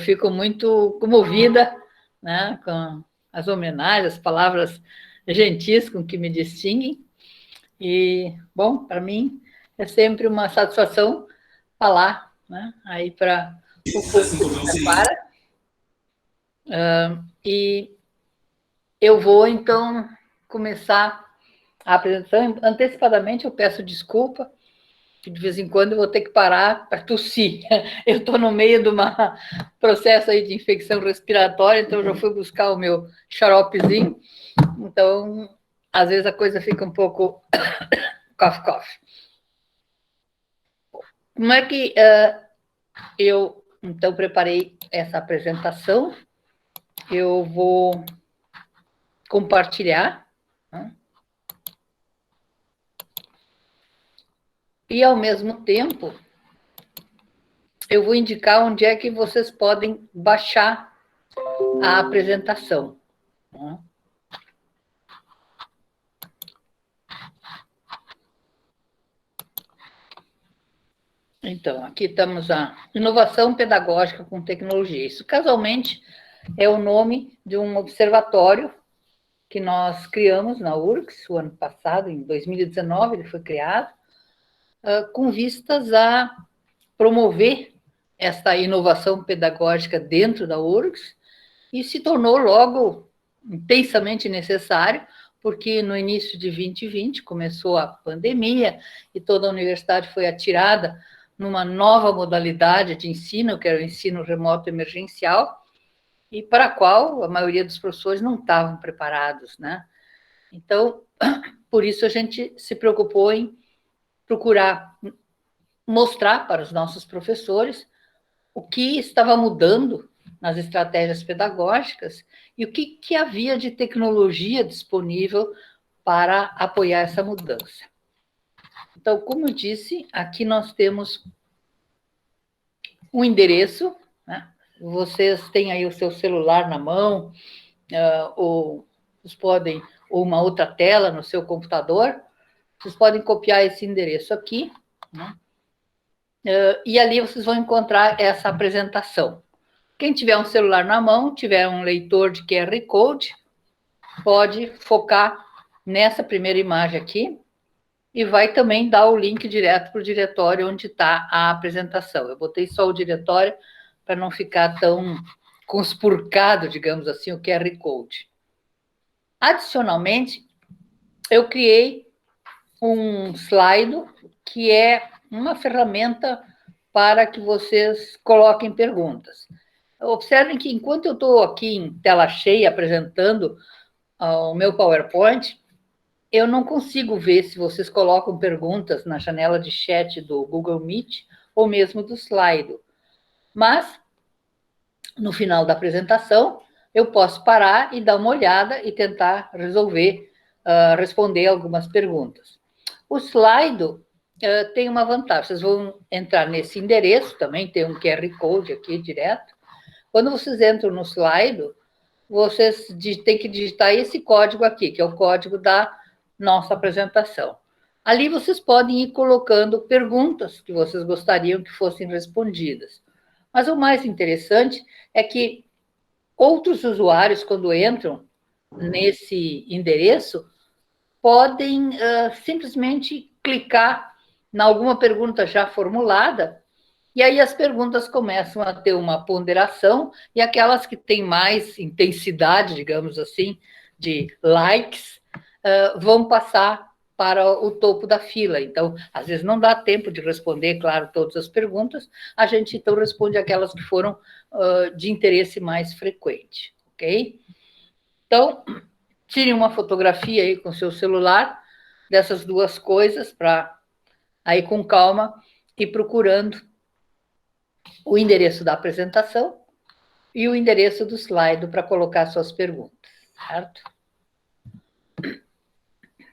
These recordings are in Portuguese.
fico muito comovida, né, com as homenagens, as palavras gentis com que me distinguem. E, bom, para mim é sempre uma satisfação falar, né, aí para o público que prepara. E eu vou, então, começar a apresentação. Antecipadamente, eu peço desculpa, que de vez em quando eu vou ter que parar para tossir. Eu estou no meio de um processo aí de infecção respiratória, então eu já fui buscar o meu xaropezinho. Então, às vezes a coisa fica um pouco cough. Como é que eu, então, preparei essa apresentação? Eu vou compartilhar, né? E, ao mesmo tempo, eu vou indicar onde é que vocês podem baixar a apresentação, né? Então, aqui estamos a inovação pedagógica com tecnologia. Isso, casualmente, é o nome de um observatório que nós criamos na URGS, o ano passado, em 2019, ele foi criado, com vistas a promover essa inovação pedagógica dentro da URGS, e se tornou logo intensamente necessário, porque no início de 2020 começou a pandemia e toda a universidade foi atirada numa nova modalidade de ensino, que era o ensino remoto emergencial, e para a qual a maioria dos professores não estavam preparados, né? Então, por isso a gente se preocupou em procurar mostrar para os nossos professores o que estava mudando nas estratégias pedagógicas e o que havia de tecnologia disponível para apoiar essa mudança. Então, como eu disse, aqui nós temos um endereço, né? Vocês têm aí o seu celular na mão, ou vocês podem, ou uma outra tela no seu computador, vocês podem copiar esse endereço aqui, né? E ali vocês vão encontrar essa apresentação. Quem tiver um celular na mão, tiver um leitor de QR Code, pode focar nessa primeira imagem aqui e vai também dar o link direto para o diretório onde está a apresentação. Eu botei só o diretório para não ficar tão conspurcado, digamos assim, o QR Code. Adicionalmente, eu criei um Slido, que é uma ferramenta para que vocês coloquem perguntas. Observem que, enquanto eu estou aqui em tela cheia apresentando o meu PowerPoint, eu não consigo ver se vocês colocam perguntas na janela de chat do Google Meet ou mesmo do Slido. Mas, no final da apresentação, eu posso parar e dar uma olhada e tentar resolver, responder algumas perguntas. O Slido tem uma vantagem. Vocês vão entrar nesse endereço, também tem um QR Code aqui direto. Quando vocês entram no Slido, vocês têm que digitar esse código aqui, que é o código da nossa apresentação. Ali vocês podem ir colocando perguntas que vocês gostariam que fossem respondidas. Mas o mais interessante é que outros usuários, quando entram nesse endereço, podem simplesmente clicar em alguma pergunta já formulada, e aí as perguntas começam a ter uma ponderação, e aquelas que têm mais intensidade, digamos assim, de likes, vão passar para o topo da fila. Então, às vezes não dá tempo de responder, claro, todas as perguntas, a gente então responde aquelas que foram de interesse mais frequente, ok? Então, tire uma fotografia aí com seu celular dessas duas coisas para aí com calma ir procurando o endereço da apresentação e o endereço do slide para colocar suas perguntas, certo?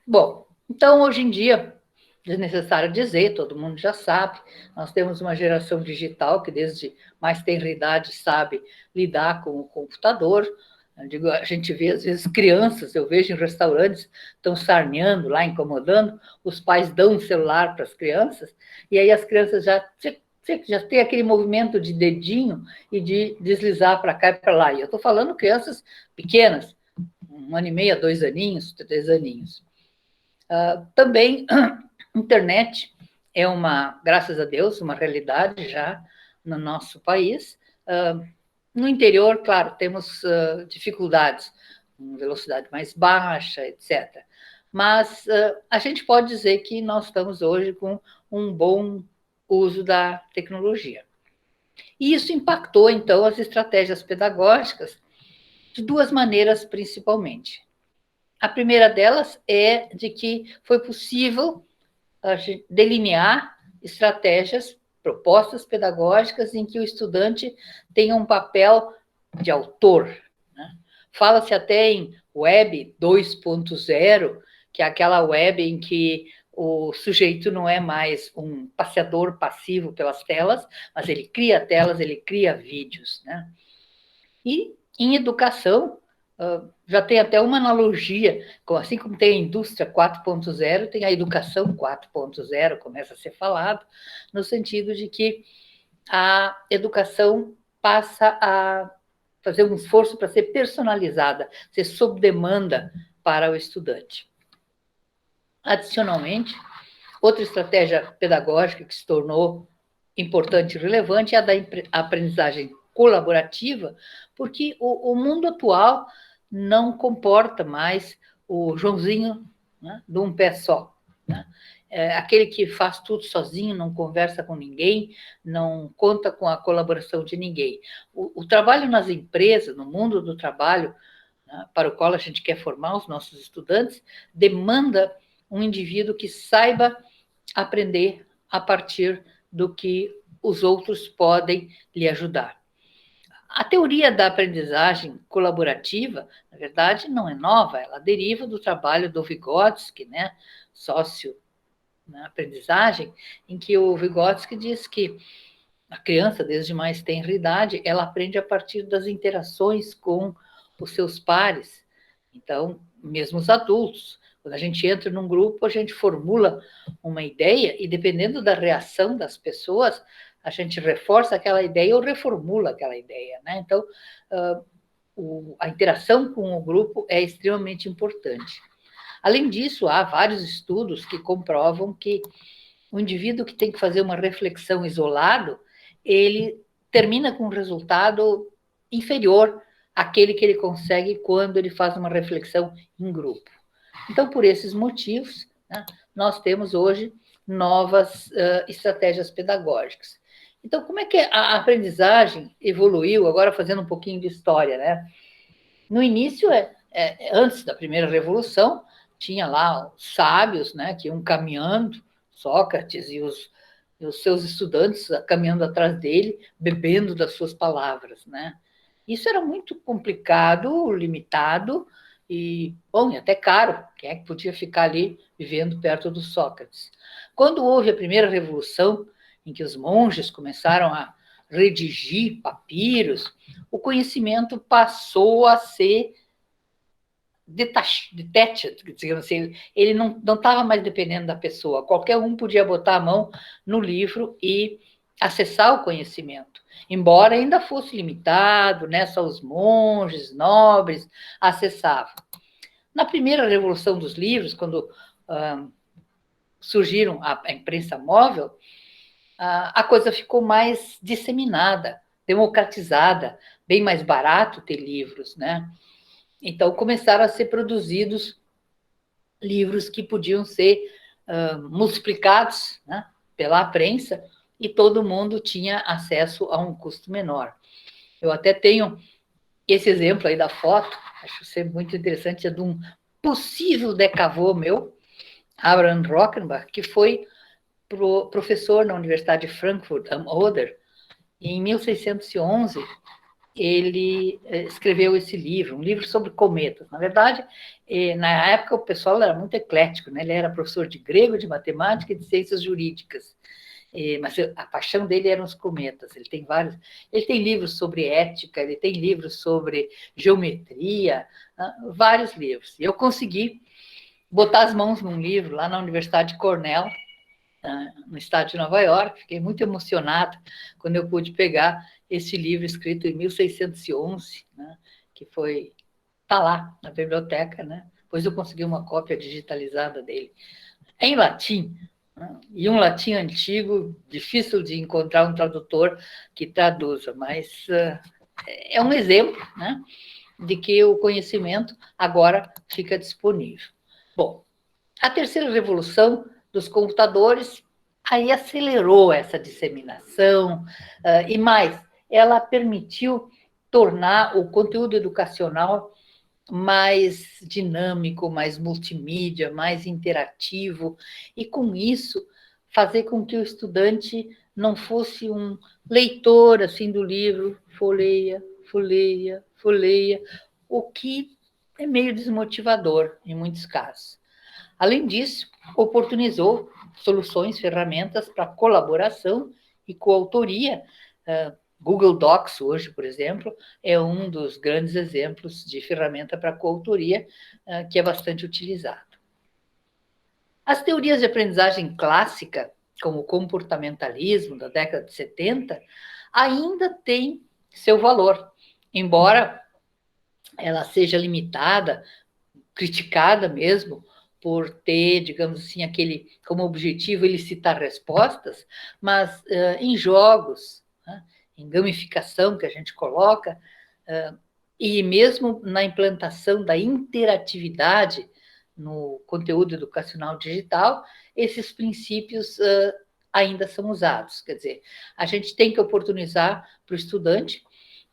Bom, então, hoje em dia, é desnecessário dizer, todo mundo já sabe, nós temos uma geração digital que desde mais tenra idade sabe lidar com o computador. A gente vê, às vezes, crianças, eu vejo em restaurantes, estão sarneando lá, incomodando, os pais dão um celular para as crianças, e aí as crianças já Você já tem aquele movimento de dedinho e de deslizar para cá e para lá. E eu estou falando crianças pequenas, 1 ano e meio, 2 aninhos, 3 aninhos. Também, internet é graças a Deus, uma realidade já no nosso país. No interior, claro, temos dificuldades, com velocidade mais baixa, etc. Mas a gente pode dizer que nós estamos hoje com um bom uso da tecnologia. E isso impactou, então, as estratégias pedagógicas de duas maneiras, principalmente. A primeira delas é de que foi possível delinear estratégias, propostas pedagógicas em que o estudante tenha um papel de autor, né? Fala-se até em Web 2.0, que é aquela web em que o sujeito não é mais um passeador passivo pelas telas, mas ele cria telas, ele cria vídeos, né? E em educação, já tem até uma analogia, assim como tem a indústria 4.0, tem a educação 4.0, começa a ser falado, no sentido de que a educação passa a fazer um esforço para ser personalizada, ser sob demanda para o estudante. Adicionalmente, outra estratégia pedagógica que se tornou importante e relevante é a da aprendizagem colaborativa, porque o mundo atual não comporta mais o Joãozinho, né, de um pé só, né? Aquele que faz tudo sozinho, não conversa com ninguém, não conta com a colaboração de ninguém. O trabalho nas empresas, no mundo do trabalho, né, para o qual a gente quer formar os nossos estudantes, demanda um indivíduo que saiba aprender a partir do que os outros podem lhe ajudar. A teoria da aprendizagem colaborativa, na verdade, não é nova, ela deriva do trabalho do Vygotsky, né, sócio na aprendizagem, em que o Vygotsky diz que a criança, desde mais tenra idade, ela aprende a partir das interações com os seus pares. Então, mesmo os adultos, quando a gente entra num grupo, a gente formula uma ideia e, dependendo da reação das pessoas, a gente reforça aquela ideia ou reformula aquela ideia, né? Então, a interação com o grupo é extremamente importante. Além disso, há vários estudos que comprovam que o indivíduo que tem que fazer uma reflexão isolado, ele termina com um resultado inferior àquele que ele consegue quando ele faz uma reflexão em grupo. Então, por esses motivos, né, nós temos hoje novas estratégias pedagógicas. Então, como é que a aprendizagem evoluiu, agora fazendo um pouquinho de história, né? No início, antes da primeira revolução, tinha lá os sábios, né, que iam caminhando, Sócrates e os seus estudantes caminhando atrás dele, bebendo das suas palavras, né? Isso era muito complicado, limitado e, bom, e até caro. Quem é que podia ficar ali vivendo perto do Sócrates? Quando houve a primeira revolução, em que os monges começaram a redigir papiros, o conhecimento passou a ser detached, digamos assim, ele não estava mais dependendo da pessoa, qualquer um podia botar a mão no livro e acessar o conhecimento, embora ainda fosse limitado, né, só os monges, nobres acessavam. Na primeira revolução dos livros, quando surgiram a imprensa móvel, a coisa ficou mais disseminada, democratizada, bem mais barato ter livros, né? Então, começaram a ser produzidos livros que podiam ser multiplicados, né, pela prensa e todo mundo tinha acesso a um custo menor. Eu até tenho esse exemplo aí da foto, acho ser muito interessante, é de um possível decavô meu, Abraham Rockenbach, que foi professor na Universidade de Frankfurt am Oder, e em 1611 ele escreveu esse livro, um livro sobre cometas. Na verdade, na época o pessoal era muito eclético, né? Ele era professor de grego, de matemática e de ciências jurídicas. Mas a paixão dele eram os cometas. Ele tem vários. Ele tem livros sobre ética, ele tem livros sobre geometria, vários livros. E eu consegui botar as mãos num livro lá na Universidade de Cornell, no estado de Nova York. Fiquei muito emocionada quando eu pude pegar esse livro escrito em 1611, né, que está lá na biblioteca, né? Depois eu consegui uma cópia digitalizada dele, em latim, né, e um latim antigo, difícil de encontrar um tradutor que traduza, mas é um exemplo, né, de que o conhecimento agora fica disponível. Bom, a terceira revolução dos computadores aí acelerou essa disseminação, e mais, ela permitiu tornar o conteúdo educacional mais dinâmico, mais multimídia, mais interativo, e com isso fazer com que o estudante não fosse um leitor assim do livro, folheia, folheia, folheia, o que é meio desmotivador em muitos casos. Além disso, oportunizou soluções, ferramentas para colaboração e coautoria. Google Docs, hoje, por exemplo, é um dos grandes exemplos de ferramenta para coautoria, que é bastante utilizado. As teorias de aprendizagem clássica, como o comportamentalismo da década de 70, ainda têm seu valor, embora ela seja limitada, criticada mesmo, por ter, digamos assim, aquele como objetivo elicitar respostas, mas em jogos, né, em gamificação que a gente coloca, e mesmo na implantação da interatividade no conteúdo educacional digital, esses princípios ainda são usados. Quer dizer, a gente tem que oportunizar para o estudante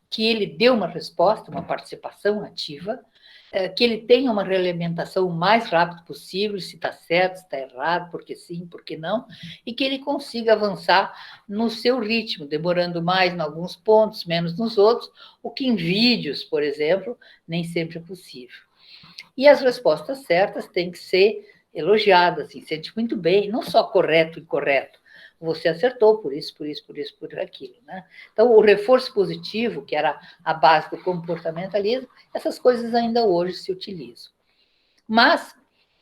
que ele dê uma resposta, uma participação ativa, que ele tenha uma realimentação o mais rápido possível, se está certo, se está errado, porque sim, porque não, e que ele consiga avançar no seu ritmo, demorando mais em alguns pontos, menos nos outros, o que em vídeos, por exemplo, nem sempre é possível. E as respostas certas têm que ser elogiadas, assim, sente muito bem, não só correto e incorreto, você acertou por isso, por isso, por isso, por aquilo, né? Então, o reforço positivo, que era a base do comportamentalismo, essas coisas ainda hoje se utilizam. Mas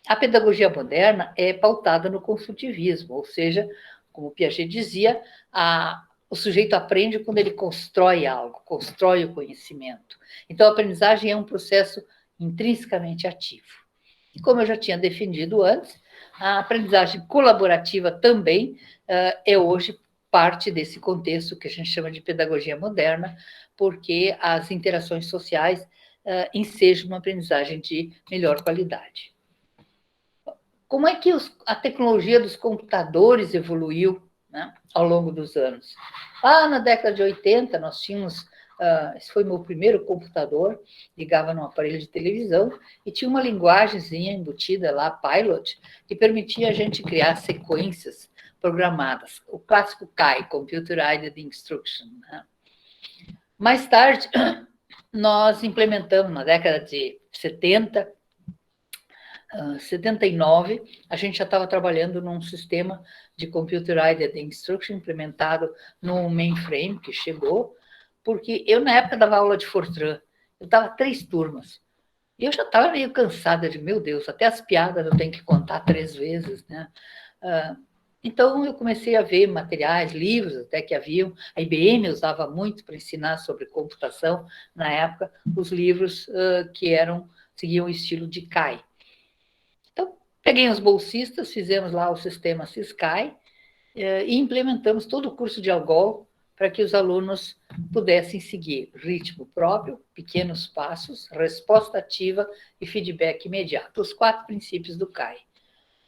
a pedagogia moderna é pautada no construtivismo, ou seja, como Piaget dizia, o sujeito aprende quando ele constrói algo, constrói o conhecimento. Então, a aprendizagem é um processo intrinsecamente ativo. E como eu já tinha defendido antes, a aprendizagem colaborativa também é hoje parte desse contexto que a gente chama de pedagogia moderna, porque as interações sociais ensejam uma aprendizagem de melhor qualidade. Como é que a tecnologia dos computadores evoluiu, né, ao longo dos anos? Lá na década de 80, nós tínhamos, esse foi meu primeiro computador, ligava num aparelho de televisão e tinha uma linguagemzinha embutida lá, Pilot, que permitia a gente criar sequências programadas. O clássico CAI, Computer Aided Instruction, né? Mais tarde, nós implementamos, na década de 70, 79, a gente já estava trabalhando num sistema de Computer Aided Instruction implementado no mainframe que chegou, porque eu, na época, dava aula de Fortran, eu dava 3 turmas, e eu já estava meio cansada de, meu Deus, até as piadas eu tenho que contar 3 vezes, né? Então, eu comecei a ver materiais, livros até que haviam, a IBM usava muito para ensinar sobre computação, na época, os livros que seguiam o estilo de CAI. Então, peguei os bolsistas, fizemos lá o sistema Syscai e implementamos todo o curso de Algol para que os alunos pudessem seguir ritmo próprio, pequenos passos, resposta ativa e feedback imediato, os 4 princípios do CAI.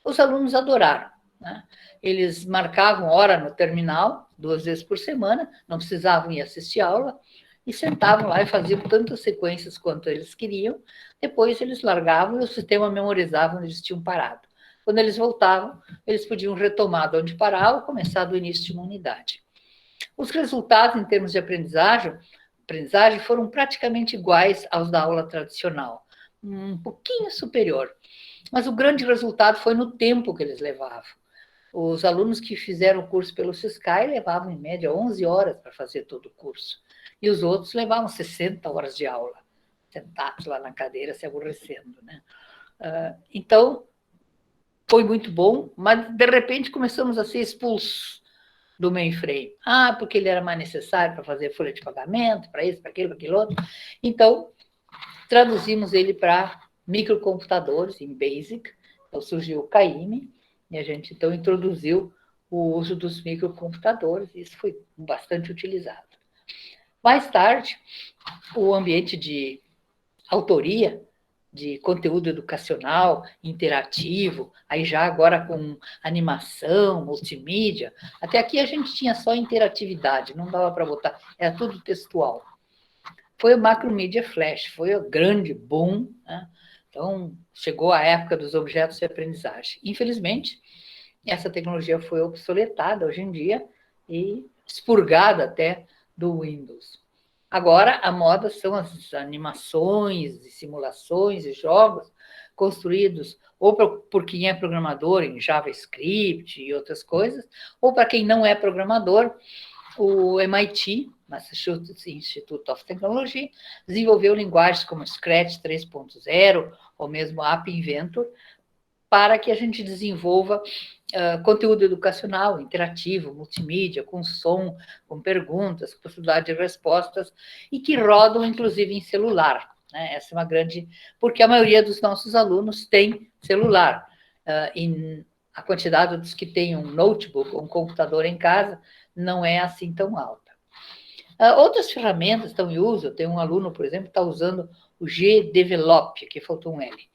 Os alunos adoraram, né? Eles marcavam hora no terminal, 2 vezes por semana, não precisavam ir assistir aula, e sentavam lá e faziam tantas sequências quanto eles queriam. Depois eles largavam e o sistema memorizava onde eles tinham parado. Quando eles voltavam, eles podiam retomar de onde paravam, começar do início de uma unidade. Os resultados em termos de aprendizagem foram praticamente iguais aos da aula tradicional, um pouquinho superior. Mas o grande resultado foi no tempo que eles levavam. Os alunos que fizeram o curso pelo Syscai levavam, em média, 11 horas para fazer todo o curso. E os outros levavam 60 horas de aula, sentados lá na cadeira, se aborrecendo, né? Então, foi muito bom, mas de repente começamos a ser expulsos do mainframe. Ah, porque ele era mais necessário para fazer folha de pagamento, para isso, para aquilo outro. Então, traduzimos ele para microcomputadores em BASIC. Então, surgiu o CAIME, e a gente, então, introduziu o uso dos microcomputadores, e isso foi bastante utilizado. Mais tarde, o ambiente de autoria, de conteúdo educacional, interativo, aí já agora com animação, multimídia. Até aqui a gente tinha só interatividade, não dava para botar, era tudo textual. Foi o Macromedia Flash, foi o grande boom, né? Então, chegou a época dos objetos de aprendizagem. Infelizmente, essa tecnologia foi obsoletada hoje em dia e expurgada até do Windows. Agora, a moda são as animações, simulações e jogos construídos ou por quem é programador em JavaScript e outras coisas, ou para quem não é programador, o MIT, Massachusetts Institute of Technology, desenvolveu linguagens como Scratch 3.0 ou mesmo App Inventor para que a gente desenvolva conteúdo educacional, interativo, multimídia, com som, com perguntas, possibilidade de respostas, e que rodam, inclusive, em celular. Né? Essa é uma grande... Porque a maioria dos nossos alunos tem celular. A quantidade dos que têm um notebook, um computador em casa, não é assim tão alta. Outras ferramentas estão em uso. Tem um aluno, por exemplo, que está usando o GDevelop, aqui faltou um L.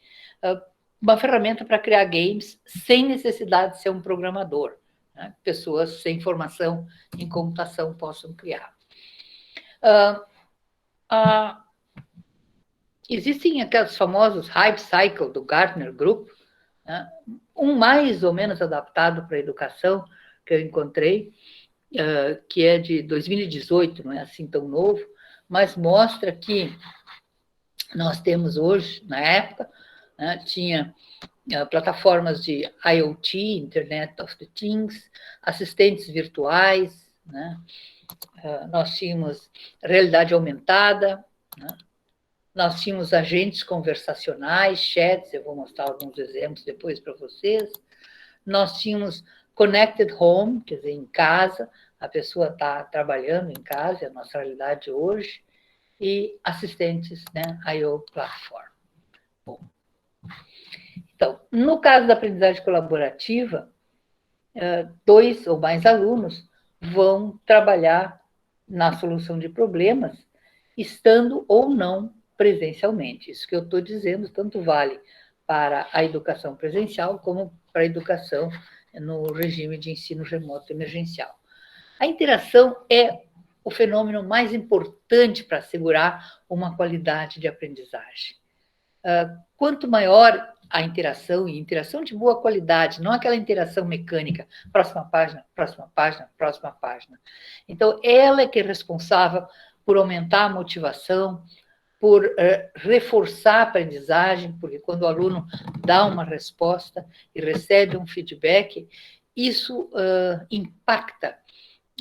Uma ferramenta para criar games sem necessidade de ser um programador. Né? Pessoas sem formação em computação possam criar. Existem aqueles famosos Hype Cycle do Gartner Group, né? Um mais ou menos adaptado para a educação que eu encontrei, que é de 2018, não é assim tão novo, mas mostra que nós temos hoje, na época, né, tinha plataformas de IoT, Internet of the Things, assistentes virtuais, né? Nós tínhamos realidade aumentada, né? Nós tínhamos agentes conversacionais, chats, eu vou mostrar alguns exemplos depois para vocês. Nós tínhamos Connected Home, quer dizer, em casa, a pessoa está trabalhando em casa, é a nossa realidade hoje, e assistentes, né, I/O Platform. Bom, então, no caso da aprendizagem colaborativa, 2 ou mais alunos vão trabalhar na solução de problemas, estando ou não presencialmente. Isso que eu estou dizendo tanto vale para a educação presencial como para a educação no regime de ensino remoto emergencial. A interação é o fenômeno mais importante para assegurar uma qualidade de aprendizagem. Quanto maior a interação, e interação de boa qualidade, não aquela interação mecânica, próxima página, próxima página, próxima página. Então, ela é que é responsável por aumentar a motivação, por reforçar a aprendizagem, porque quando o aluno dá uma resposta e recebe um feedback, isso impacta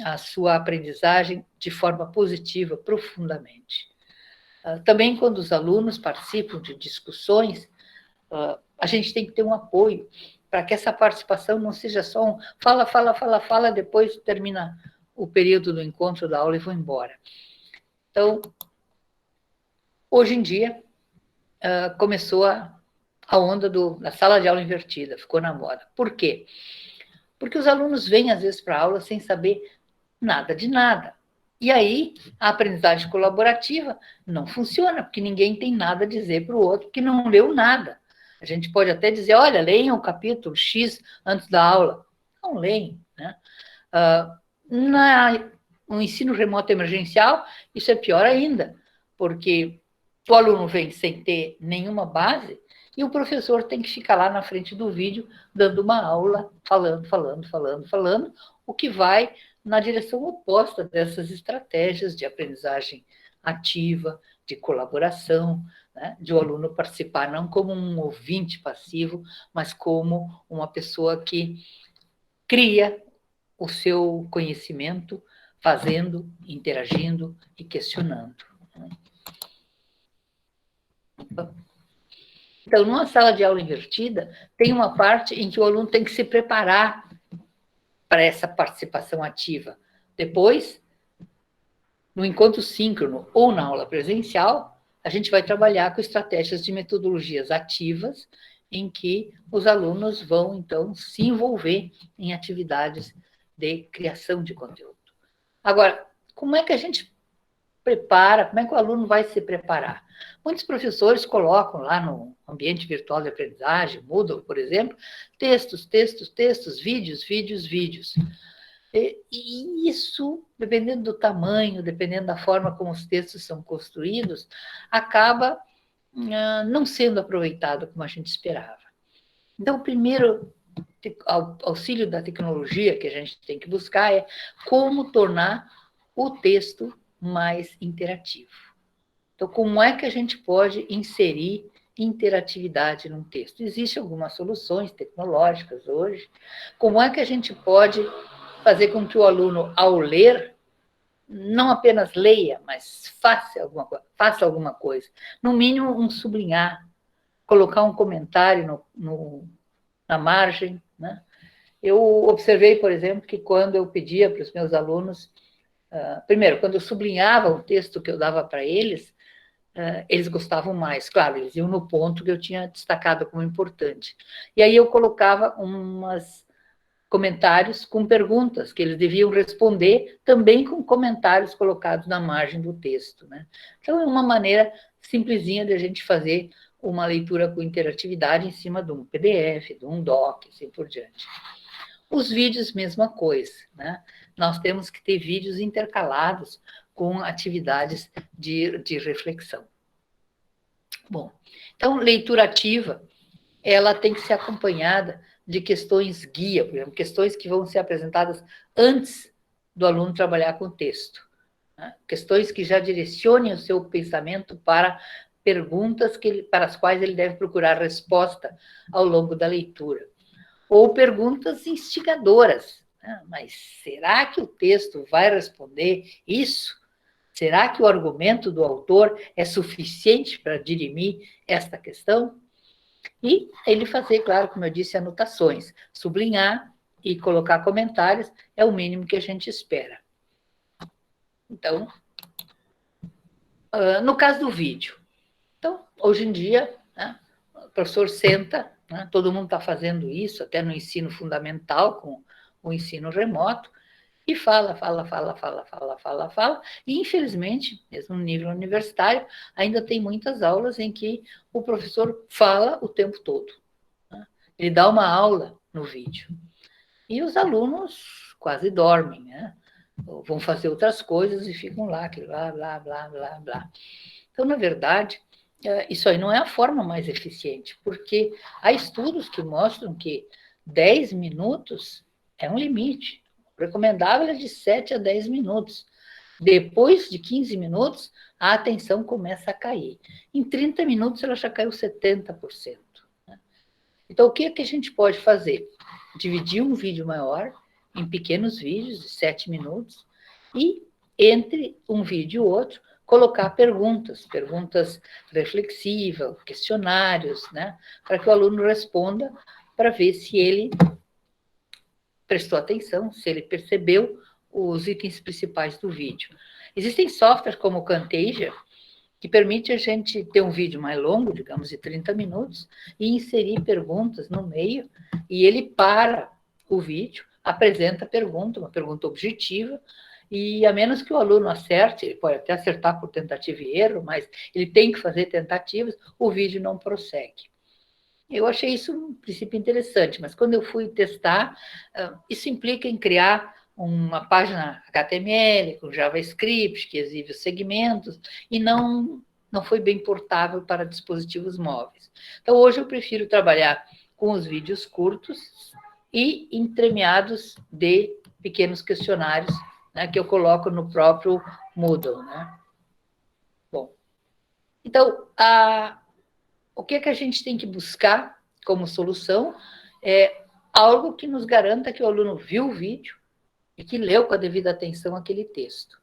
a sua aprendizagem de forma positiva, profundamente. Também, quando os alunos participam de discussões, a gente tem que ter um apoio para que essa participação não seja só um fala, fala, fala, fala, depois termina o período do encontro da aula e vou embora. Então, hoje em dia, começou a onda da sala de aula invertida, ficou na moda. Por quê? Porque os alunos vêm, às vezes, para a aula sem saber nada de nada. E aí, a aprendizagem colaborativa não funciona, porque ninguém tem nada a dizer para o outro que não leu nada. A gente pode até dizer, olha, leiam o capítulo X antes da aula. Não leem, né? No ensino remoto emergencial, isso é pior ainda, porque o aluno vem sem ter nenhuma base e o professor tem que ficar lá na frente do vídeo dando uma aula, falando, o que vai na direção oposta dessas estratégias de aprendizagem ativa, de colaboração, né? De o aluno participar não como um ouvinte passivo, mas como uma pessoa que cria o seu conhecimento fazendo, interagindo e questionando. Então, numa sala de aula invertida, tem uma parte em que o aluno tem que se preparar para essa participação ativa. Depois, no encontro síncrono ou na aula presencial, a gente vai trabalhar com estratégias de metodologias ativas, em que os alunos vão, então, se envolver em atividades de criação de conteúdo. Agora, como é que a gente prepara, como é que o aluno vai se preparar? Muitos professores colocam lá no ambiente virtual de aprendizagem, Moodle, por exemplo, textos, textos, textos, vídeos, vídeos, vídeos. E isso, dependendo do tamanho, dependendo da forma como os textos são construídos, acaba não sendo aproveitado como a gente esperava. Então, o primeiro auxílio da tecnologia que a gente tem que buscar é como tornar o texto mais interativo. Então, como é que a gente pode inserir interatividade num texto? Existem algumas soluções tecnológicas hoje. Como é que a gente pode fazer com que o aluno, ao ler, não apenas leia, mas faça alguma coisa? No mínimo, um sublinhar, colocar um comentário na margem, né? Eu observei, por exemplo, que quando eu pedia para os meus alunos, primeiro, quando eu sublinhava o texto que eu dava para eles gostavam mais. Claro, eles iam no ponto que eu tinha destacado como importante. E aí eu colocava umas comentários com perguntas que eles deviam responder, também com comentários colocados na margem do texto, né? Então, é uma maneira simplesinha de a gente fazer uma leitura com interatividade em cima de um PDF, de um doc, assim por diante. Os vídeos, mesma coisa, né? Nós temos que ter vídeos intercalados com atividades de reflexão. Bom, então, leitura ativa, ela tem que ser acompanhada de questões guia, por exemplo, questões que vão ser apresentadas antes do aluno trabalhar com o texto, né? Questões que já direcionem o seu pensamento para perguntas para as quais ele deve procurar resposta ao longo da leitura. Ou perguntas instigadoras, né? Mas será que o texto vai responder isso? Será que o argumento do autor é suficiente para dirimir esta questão? E ele fazer, claro, como eu disse, anotações, sublinhar e colocar comentários é o mínimo que a gente espera. Então, no caso do vídeo, então, hoje em dia, né, o professor senta, né, todo mundo está fazendo isso, até no ensino fundamental, com o ensino remoto, e fala, e infelizmente, mesmo no nível universitário, ainda tem muitas aulas em que o professor fala o tempo todo, né? Ele dá uma aula no vídeo. E os alunos quase dormem, né? Ou vão fazer outras coisas e ficam lá, que blá, blá, blá, blá, blá. Então, na verdade, isso aí não é a forma mais eficiente, porque há estudos que mostram que 10 minutos é um limite. O recomendável é de 7 a 10 minutos. Depois de 15 minutos, a atenção começa a cair. Em 30 minutos, ela já caiu 70%. Então, o que é que a gente pode fazer? Dividir um vídeo maior em pequenos vídeos de 7 minutos e, entre um vídeo e outro, colocar perguntas reflexivas, questionários, né? Para que o aluno responda, para ver se ele prestou atenção, se ele percebeu os itens principais do vídeo. Existem softwares como o Camtasia, que permite a gente ter um vídeo mais longo, digamos, de 30 minutos, e inserir perguntas no meio, e ele para o vídeo, apresenta a pergunta, uma pergunta objetiva, e a menos que o aluno acerte, ele pode até acertar por tentativa e erro, mas ele tem que fazer tentativas, o vídeo não prossegue. Eu achei isso um princípio interessante, mas quando eu fui testar, isso implica em criar uma página HTML com JavaScript que exibe os segmentos e não foi bem portável para dispositivos móveis. Então, hoje eu prefiro trabalhar com os vídeos curtos e entremeados de pequenos questionários, né, que eu coloco no próprio Moodle, né? Bom, então, o que é que a gente tem que buscar como solução é algo que nos garanta que o aluno viu o vídeo e que leu com a devida atenção aquele texto.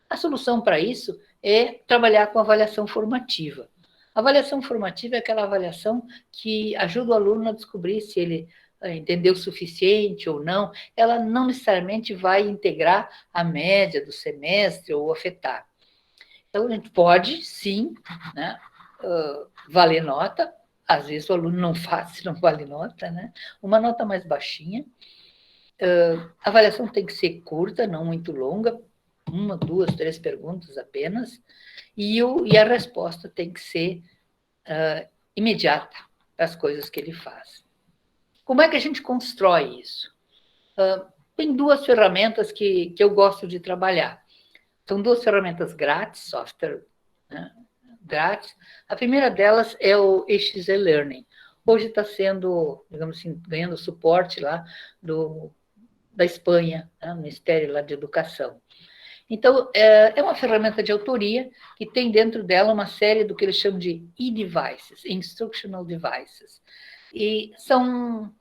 A solução para isso é trabalhar com avaliação formativa. A avaliação formativa é aquela avaliação que ajuda o aluno a descobrir se ele entendeu o suficiente ou não. Ela não necessariamente vai integrar a média do semestre ou afetar. Então, a gente pode, sim, né, valer nota. Às vezes o aluno não faz, se não vale nota, né? Uma nota mais baixinha. A avaliação tem que ser curta, não muito longa, 1, 2, 3 perguntas apenas, e a resposta tem que ser imediata para as coisas que ele faz. Como é que a gente constrói isso? Tem 2 ferramentas que eu gosto de trabalhar. São 2 ferramentas grátis, software, né, grátis. A primeira delas é o EXE Learning. Hoje está sendo, digamos assim, ganhando suporte lá da Espanha, né, Ministério lá de Educação. Então, é uma ferramenta de autoria que tem dentro dela uma série do que eles chamam de e-devices, instructional devices. E são,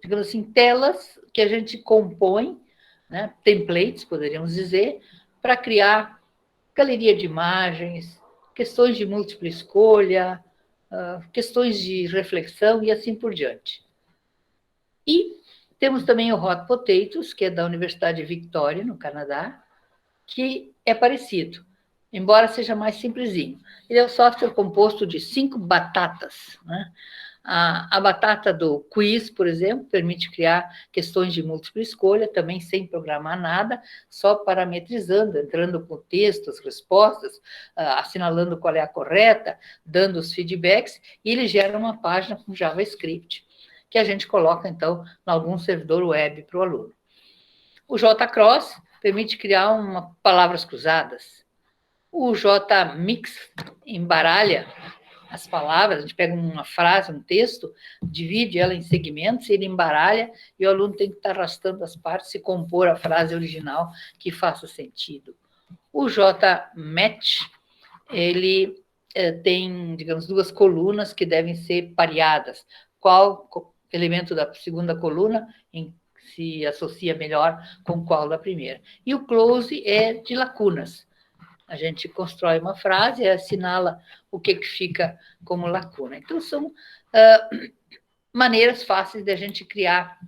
digamos assim, telas que a gente compõe, né, templates, poderíamos dizer, para criar galeria de imagens, questões de múltipla escolha, questões de reflexão e assim por diante. E temos também o Hot Potatoes, que é da Universidade Victoria, no Canadá, que é parecido, embora seja mais simplesinho. Ele é um software composto de 5 batatas, né? A batata do quiz, por exemplo, permite criar questões de múltipla escolha, também sem programar nada, só parametrizando, entrando com o texto, as respostas, assinalando qual é a correta, dando os feedbacks, e ele gera uma página com JavaScript, que a gente coloca, então, em algum servidor web para o aluno. O JCross permite criar palavras cruzadas. O JMix embaralha as palavras, a gente pega uma frase, um texto, divide ela em segmentos, ele embaralha e o aluno tem que estar arrastando as partes e compor a frase original que faça sentido. O JMatch, ele tem, digamos, 2 colunas que devem ser pareadas. Qual elemento da segunda coluna se associa melhor com qual da primeira. E o close é de lacunas. A gente constrói uma frase e assinala o que fica como lacuna. Então, são maneiras fáceis de a gente criar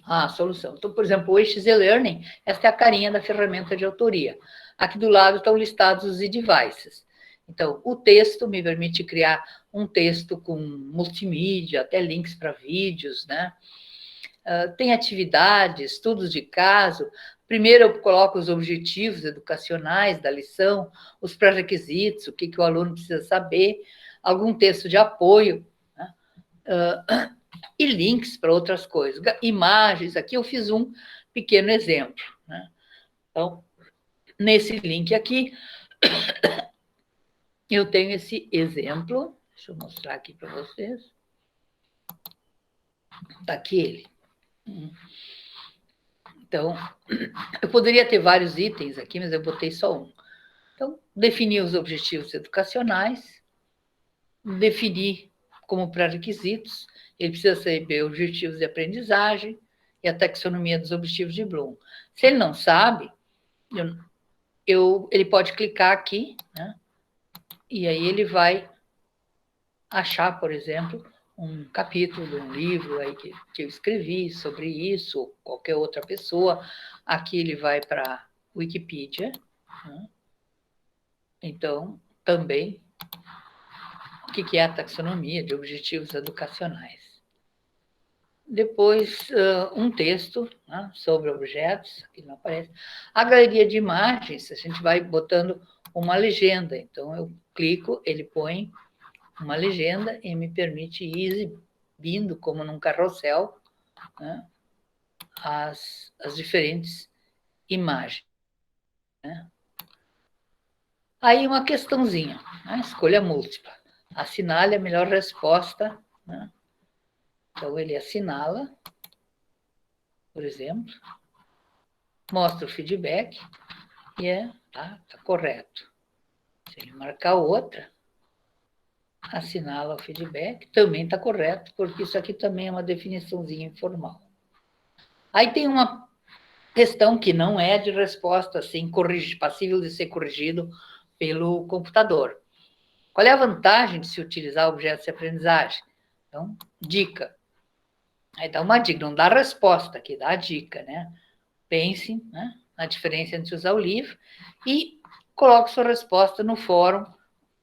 a solução. Então, por exemplo, o EXE Learning, esta é a carinha da ferramenta de autoria. Aqui do lado estão listados os devices. Então, o texto me permite criar um texto com multimídia, até links para vídeos, né? Tem atividades, estudos de caso. Primeiro eu coloco os objetivos educacionais da lição, os pré-requisitos, o que o aluno precisa saber, algum texto de apoio, né? E links para outras coisas. Imagens, aqui eu fiz um pequeno exemplo, né? Então, nesse link aqui, eu tenho esse exemplo. Deixa eu mostrar aqui para vocês. Está aqui ele. Então, eu poderia ter vários itens aqui, mas eu botei só um. Então, definir os objetivos educacionais, definir como pré-requisitos, ele precisa saber objetivos de aprendizagem e a taxonomia dos objetivos de Bloom. Se ele não sabe, ele pode clicar aqui, né? E aí ele vai achar, por exemplo, um capítulo de um livro aí que eu escrevi sobre isso, ou qualquer outra pessoa. Aqui ele vai para a Wikipedia, né? Então, também, o que é a taxonomia de objetivos educacionais. Depois, um texto, né, sobre objetos, aqui não aparece. A galeria de imagens, a gente vai botando uma legenda. Então, eu clico, ele põe uma legenda e me permite ir exibindo, como num carrossel, né, as diferentes imagens, né? Aí uma questãozinha, né? Escolha múltipla. Assinale a melhor resposta, né? Então, ele assinala, por exemplo, mostra o feedback e tá correto. Se ele marcar outra, assinala o feedback, também está correto, porque isso aqui também é uma definiçãozinha informal. Aí tem uma questão que não é de resposta, assim, passível de ser corrigido pelo computador. Qual é a vantagem de se utilizar objetos de aprendizagem? Então, dica. Aí dá uma dica, não dá resposta aqui, dá a dica, né? Pense, né, na diferença entre usar o livro e coloque sua resposta no fórum.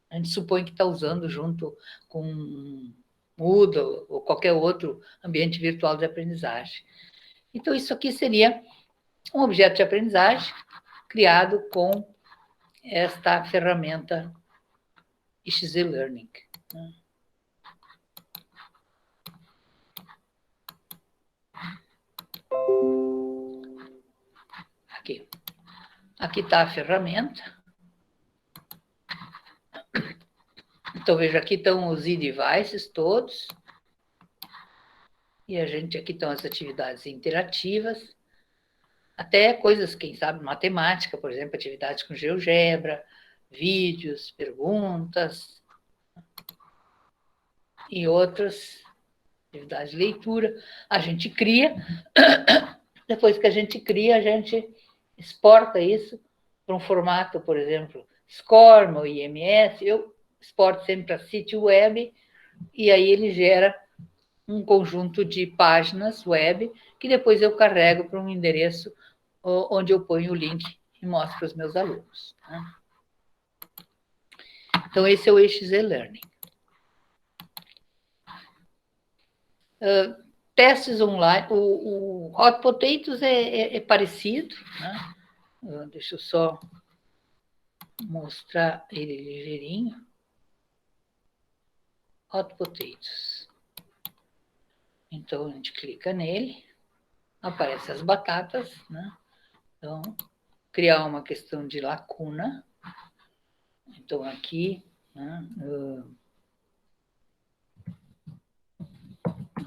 A gente supõe que está usando junto com Moodle ou qualquer outro ambiente virtual de aprendizagem. Então, isso aqui seria um objeto de aprendizagem criado com esta ferramenta XZ Learning. Aqui está a ferramenta. Então, veja, aqui estão os e-devices todos. E a gente aqui estão as atividades interativas. Até coisas, quem sabe, matemática, por exemplo, atividades com GeoGebra, vídeos, perguntas e outras atividades de leitura. A gente cria, depois que a gente cria, a gente exporta isso para um formato, por exemplo, SCORM ou IMS. Eu exporto sempre para sítio web e aí ele gera um conjunto de páginas web que depois eu carrego para um endereço onde eu ponho o link e mostro para os meus alunos. Né? Então, esse é o XZ Learning. Testes online, o Hot Potatoes é parecido, né? Deixa eu só mostrar ele ligeirinho. Hot Potatoes. Então, a gente clica nele, aparecem as batatas, né? Então, criar uma questão de lacuna. Então, aqui, né,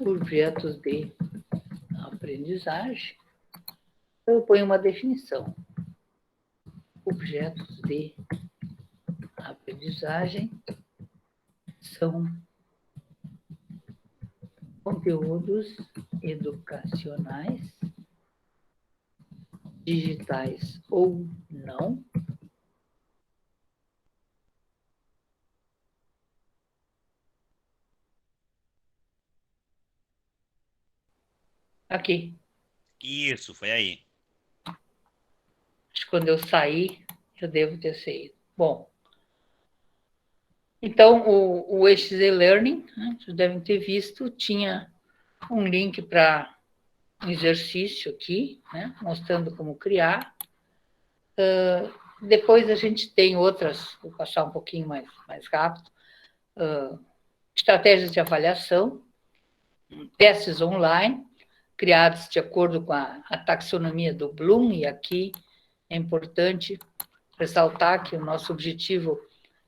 objetos de aprendizagem, eu ponho uma definição. Objetos de aprendizagem são conteúdos educacionais, digitais ou não, aqui. Isso, foi aí. Acho que quando eu saí, eu devo ter saído. Bom, então o XZ Learning, né, vocês devem ter visto, tinha um link para um exercício aqui, né, mostrando como criar. Depois a gente tem outras, vou passar um pouquinho mais rápido, estratégias de avaliação, testes online, criados de acordo com a taxonomia do Bloom, e aqui é importante ressaltar que o nosso objetivo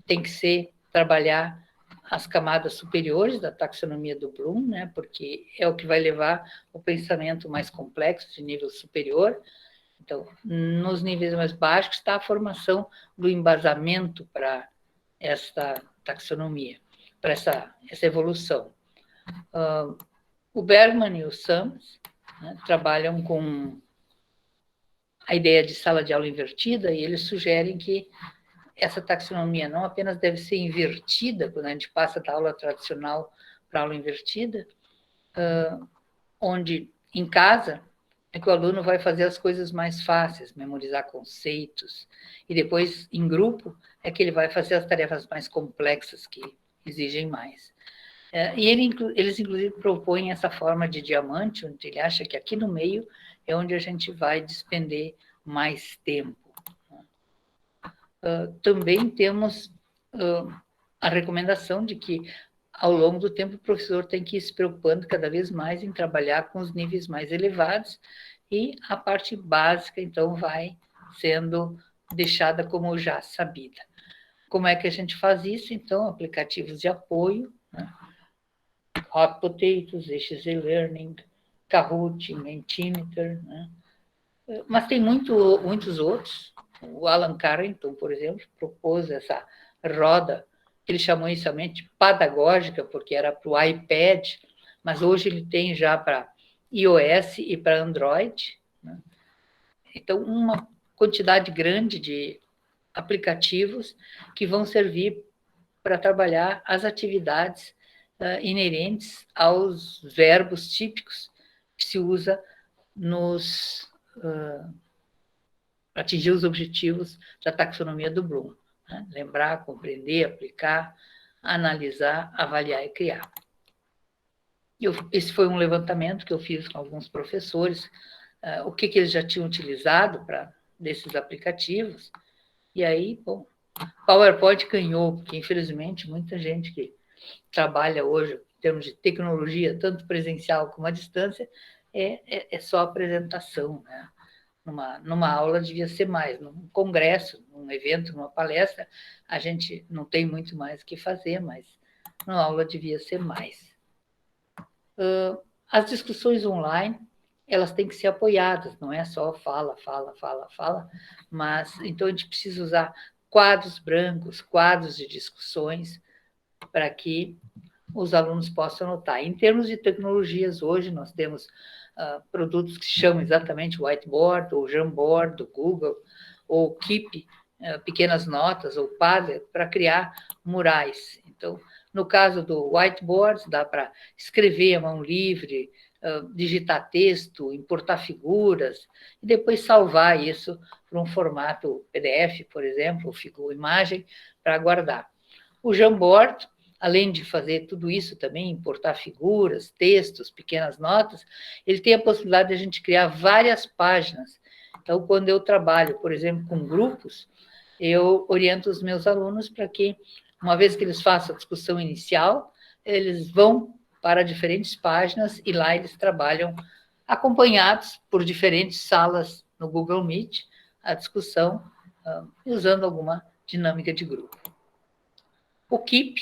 tem que ser trabalhar as camadas superiores da taxonomia do Bloom, né, porque é o que vai levar o pensamento mais complexo de nível superior. Então, nos níveis mais baixos está a formação do embasamento para esta taxonomia, para essa evolução. O Bergman e o Sams, né, trabalham com a ideia de sala de aula invertida e eles sugerem que essa taxonomia não apenas deve ser invertida, quando a gente passa da aula tradicional para a aula invertida, onde em casa é que o aluno vai fazer as coisas mais fáceis, memorizar conceitos, e depois, em grupo, é que ele vai fazer as tarefas mais complexas, que exigem mais. E eles, inclusive, propõem essa forma de diamante, onde ele acha que aqui no meio é onde a gente vai despender mais tempo. Também temos a recomendação de que, ao longo do tempo, o professor tem que ir se preocupando cada vez mais em trabalhar com os níveis mais elevados e a parte básica, então, vai sendo deixada como já sabida. Como é que a gente faz isso? Então, aplicativos de apoio, né? Hot Potatoes, XZ Learning, Kahoot, Mentimeter, né? Mas tem muitos outros. O Alan Carrington, por exemplo, propôs essa roda, que ele chamou inicialmente de pedagógica, porque era para o iPad, mas hoje ele tem já para iOS e para Android. Né? Então, uma quantidade grande de aplicativos que vão servir para trabalhar as atividades inerentes aos verbos típicos que se usa nos atingir os objetivos da taxonomia do Bloom. Né? Lembrar, compreender, aplicar, analisar, avaliar e criar. Esse foi um levantamento que eu fiz com alguns professores, o que eles já tinham utilizado desses aplicativos, e aí, bom, PowerPoint ganhou, porque, infelizmente, muita gente que trabalha hoje, em termos de tecnologia, tanto presencial como à distância, é só apresentação, né? Numa aula devia ser mais, num congresso, num evento, numa palestra, a gente não tem muito mais o que fazer, mas numa aula devia ser mais. As discussões online, elas têm que ser apoiadas, não é só fala, mas então a gente precisa usar quadros brancos, quadros de discussões, para que os alunos possam anotar. Em termos de tecnologias, hoje nós temos produtos que se chamam exatamente Whiteboard, ou Jamboard, do Google, ou Keep, pequenas notas, ou Padlet, para criar murais. Então, no caso do Whiteboard, dá para escrever à mão livre, digitar texto, importar figuras, e depois salvar isso para um formato PDF, por exemplo, ou imagem, para guardar. O Jamboard, além de fazer tudo isso também, importar figuras, textos, pequenas notas, ele tem a possibilidade de a gente criar várias páginas. Então, quando eu trabalho, por exemplo, com grupos, eu oriento os meus alunos para que, uma vez que eles façam a discussão inicial, eles vão para diferentes páginas e lá eles trabalham acompanhados por diferentes salas no Google Meet, a discussão, usando alguma dinâmica de grupo. O Keep,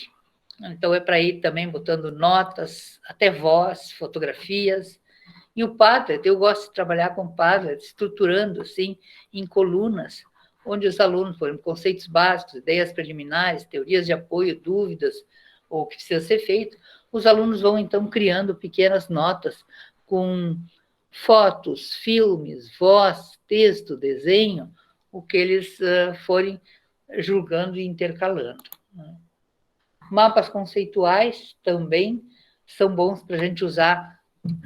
então é para ir também botando notas, até voz, fotografias. E o Padlet, eu gosto de trabalhar com Padlet, estruturando assim em colunas, onde os alunos, por exemplo, conceitos básicos, ideias preliminares, teorias de apoio, dúvidas, ou o que precisa ser feito, os alunos vão então criando pequenas notas com fotos, filmes, voz, texto, desenho, o que eles forem julgando e intercalando. Mapas conceituais também são bons para a gente usar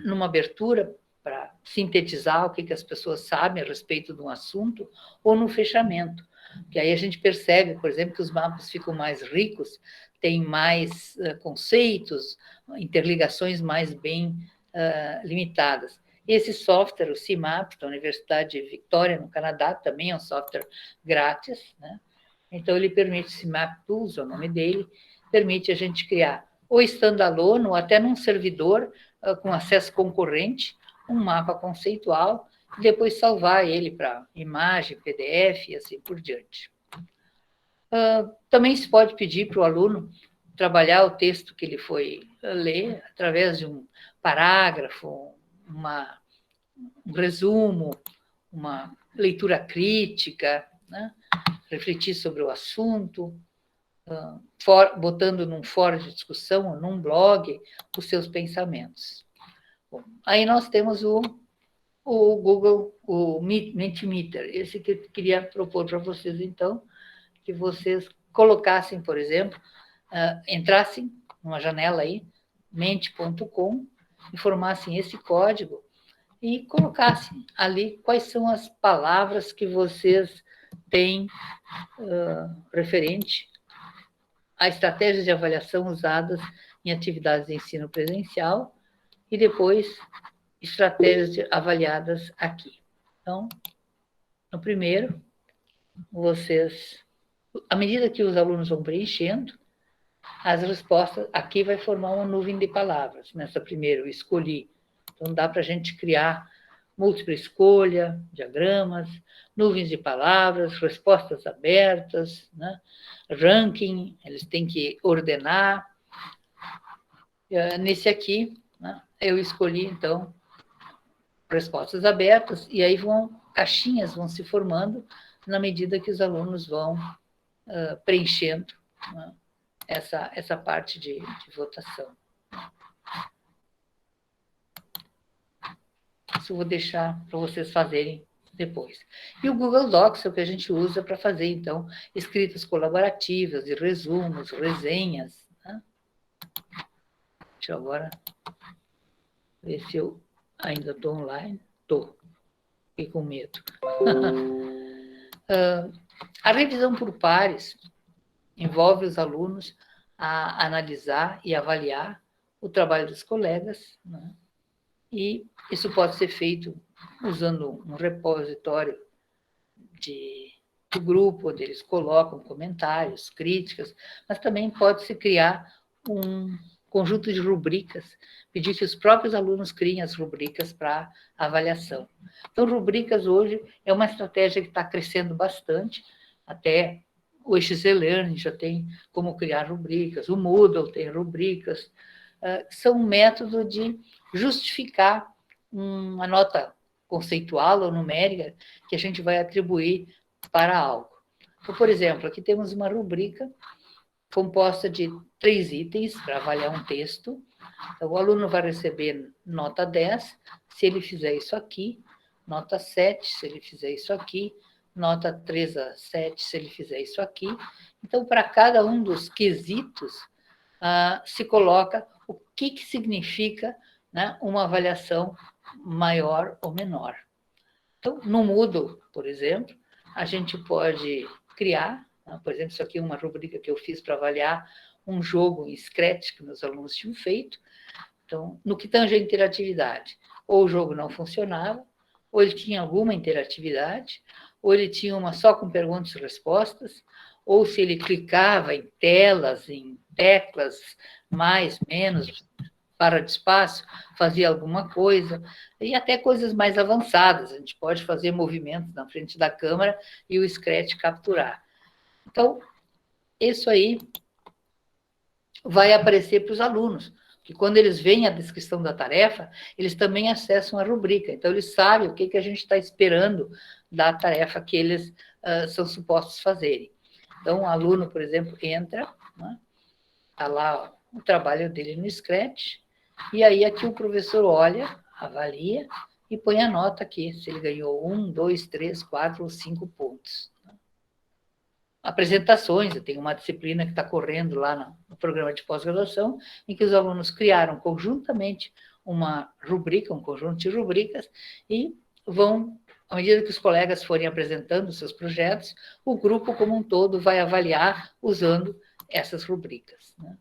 numa abertura, para sintetizar o que as pessoas sabem a respeito de um assunto, ou no fechamento. Que aí a gente percebe, por exemplo, que os mapas ficam mais ricos, têm mais conceitos, interligações mais bem limitadas. Esse software, o CMAP, da Universidade de Victoria, no Canadá, também é um software grátis, né? Então, ele permite, CMAP Tools, é o nome dele, permite a gente criar ou standalone, ou até num servidor com acesso concorrente, um mapa conceitual, e depois salvar ele para imagem, PDF e assim por diante. Também se pode pedir para o aluno trabalhar o texto que ele foi ler através de um parágrafo, um resumo, uma leitura crítica, né? Refletir sobre o assunto, botando num fórum de discussão ou num blog os seus pensamentos. Bom, aí nós temos o Google, o Mentimeter, esse que eu queria propor para vocês, então, que vocês colocassem, por exemplo, entrassem numa janela aí, mente.com, informassem esse código e colocassem ali quais são as palavras que vocês têm referente a estratégias de avaliação usadas em atividades de ensino presencial e depois estratégias avaliadas aqui. Então, no primeiro, à medida que os alunos vão preenchendo, as respostas, aqui vai formar uma nuvem de palavras. Nessa primeira, eu escolhi. Então, dá para a gente criar múltipla escolha, diagramas, nuvens de palavras, respostas abertas, né? Ranking, eles têm que ordenar. Nesse aqui, né, eu escolhi, então, respostas abertas, e aí caixinhas vão se formando na medida que os alunos vão preenchendo, né, essa parte de votação. Isso eu vou deixar para vocês fazerem depois. E o Google Docs é o que a gente usa para fazer, então, escritas colaborativas, de resumos, resenhas. Né? Deixa eu agora ver se eu ainda estou online. Estou. Fiquei com medo. A revisão por pares envolve os alunos a analisar e avaliar o trabalho dos colegas, né? E isso pode ser feito usando um repositório do grupo, onde eles colocam comentários, críticas, mas também pode-se criar um conjunto de rubricas, pedir que os próprios alunos criem as rubricas para avaliação. Então, rubricas hoje é uma estratégia que está crescendo bastante, até o XZ Learning já tem como criar rubricas, o Moodle tem rubricas, são um método de justificar uma nota conceitual ou numérica que a gente vai atribuir para algo. Então, por exemplo, aqui temos uma rubrica composta de 3 itens para avaliar um texto. Então, o aluno vai receber nota 10 se ele fizer isso aqui, nota 7 se ele fizer isso aqui, nota 3 a 7 se ele fizer isso aqui. Então, para cada um dos quesitos, se coloca o que significa, né, uma avaliação maior ou menor. Então, no Moodle, por exemplo, a gente pode criar, por exemplo, isso aqui é uma rubrica que eu fiz para avaliar um jogo em Scratch que meus alunos tinham feito. Então, no que tange a interatividade, ou o jogo não funcionava, ou ele tinha alguma interatividade, ou ele tinha uma só com perguntas e respostas, ou se ele clicava em telas, em teclas, mais, menos, barra de espaço, fazia alguma coisa, e até coisas mais avançadas. A gente pode fazer movimentos na frente da câmera e o Scratch capturar. Então, isso aí vai aparecer para os alunos, que quando eles veem a descrição da tarefa, eles também acessam a rubrica. Então, eles sabem o que a gente está esperando da tarefa que eles são supostos fazerem. Então, o aluno, por exemplo, entra, né, está lá o trabalho dele no Scratch, e aí aqui o professor olha, avalia e põe a nota aqui, se ele ganhou 1, 2, 3, 4 ou 5 pontos. Apresentações, eu tenho uma disciplina que está correndo lá no programa de pós-graduação, em que os alunos criaram conjuntamente uma rubrica, um conjunto de rubricas, e vão, à medida que os colegas forem apresentando seus projetos, o grupo como um todo vai avaliar usando essas rubricas, né?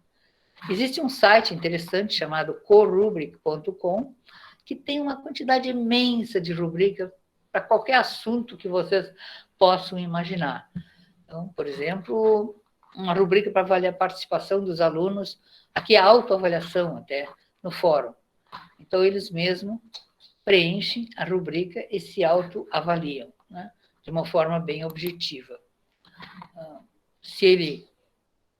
Existe um site interessante chamado corubric.com, que tem uma quantidade imensa de rubricas para qualquer assunto que vocês possam imaginar. Então, por exemplo, uma rubrica para avaliar a participação dos alunos, aqui é a autoavaliação até, no fórum. Então, eles mesmos preenchem a rubrica e se autoavaliam, né, de uma forma bem objetiva. Se ele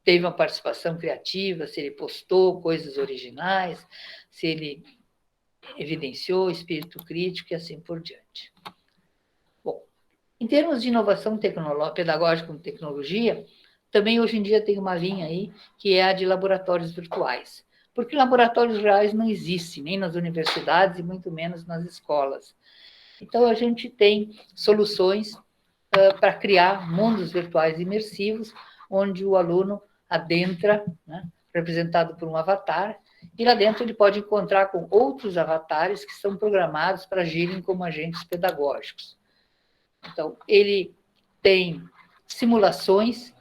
teve uma participação criativa, se ele postou coisas originais, se ele evidenciou espírito crítico e assim por diante. Bom, em termos de inovação pedagógica com tecnologia, também hoje em dia tem uma linha aí que é a de laboratórios virtuais, porque laboratórios reais não existem, nem nas universidades e muito menos nas escolas. Então, a gente tem soluções para criar mundos virtuais imersivos, onde o aluno adentra, né, representado por um avatar, e lá dentro ele pode encontrar com outros avatares que são programados para agirem como agentes pedagógicos. Então, ele tem simulações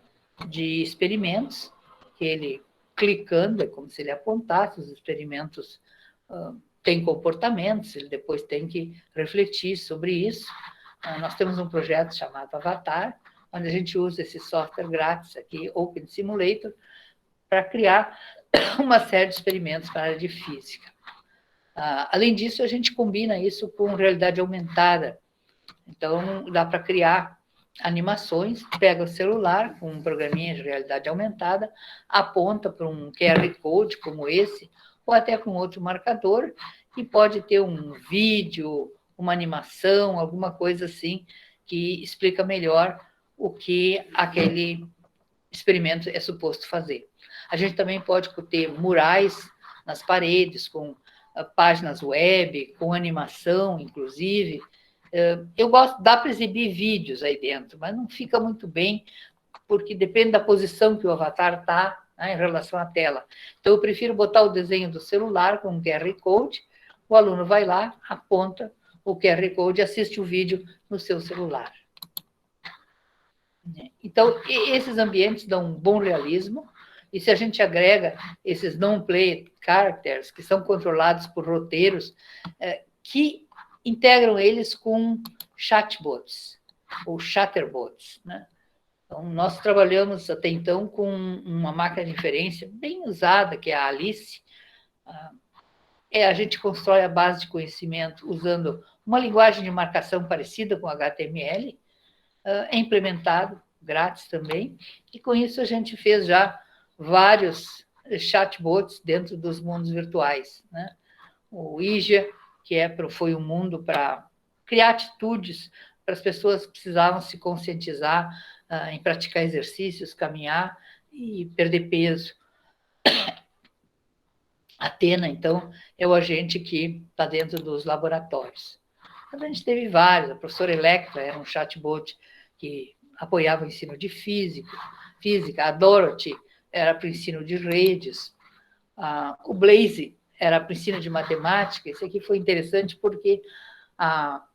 de experimentos, que ele, clicando, é como se ele apontasse, os experimentos têm comportamentos, ele depois tem que refletir sobre isso. Nós temos um projeto chamado Avatar, onde a gente usa esse software grátis aqui, Open Simulator, para criar uma série de experimentos para a área de física. Além disso, a gente combina isso com realidade aumentada. Então, dá para criar animações, pega o celular com um programinha de realidade aumentada, aponta para um QR Code como esse, ou até com outro marcador, e pode ter um vídeo, uma animação, alguma coisa assim, que explica melhor o que aquele experimento é suposto fazer. A gente também pode ter murais nas paredes, com páginas web, com animação, inclusive, Dá para exibir vídeos aí dentro, mas não fica muito bem, porque depende da posição que o avatar está, né, em relação à tela. Então, eu prefiro botar o desenho do celular com um QR Code, o aluno vai lá, aponta o QR Code e assiste o vídeo no seu celular. Então, esses ambientes dão um bom realismo, e se a gente agrega esses non-play characters, que são controlados por roteiros, que integram eles com chatbots, ou chatterbots, né? Então, nós trabalhamos até então com uma máquina de inferência bem usada, que é a Alice. A gente constrói a base de conhecimento usando uma linguagem de marcação parecida com HTML, é implementado grátis também, e com isso a gente fez já vários chatbots dentro dos mundos virtuais, né? O IJA, que foi um mundo para criar atitudes para as pessoas que precisavam se conscientizar em praticar exercícios, caminhar e perder peso. A Atena, então, é o agente que está dentro dos laboratórios. Mas a gente teve vários. A professora Electra era um chatbot que apoiava o ensino de física. A Dorothy era para o ensino de redes. O Blaze era para o ensino de matemática. Isso aqui foi interessante porque a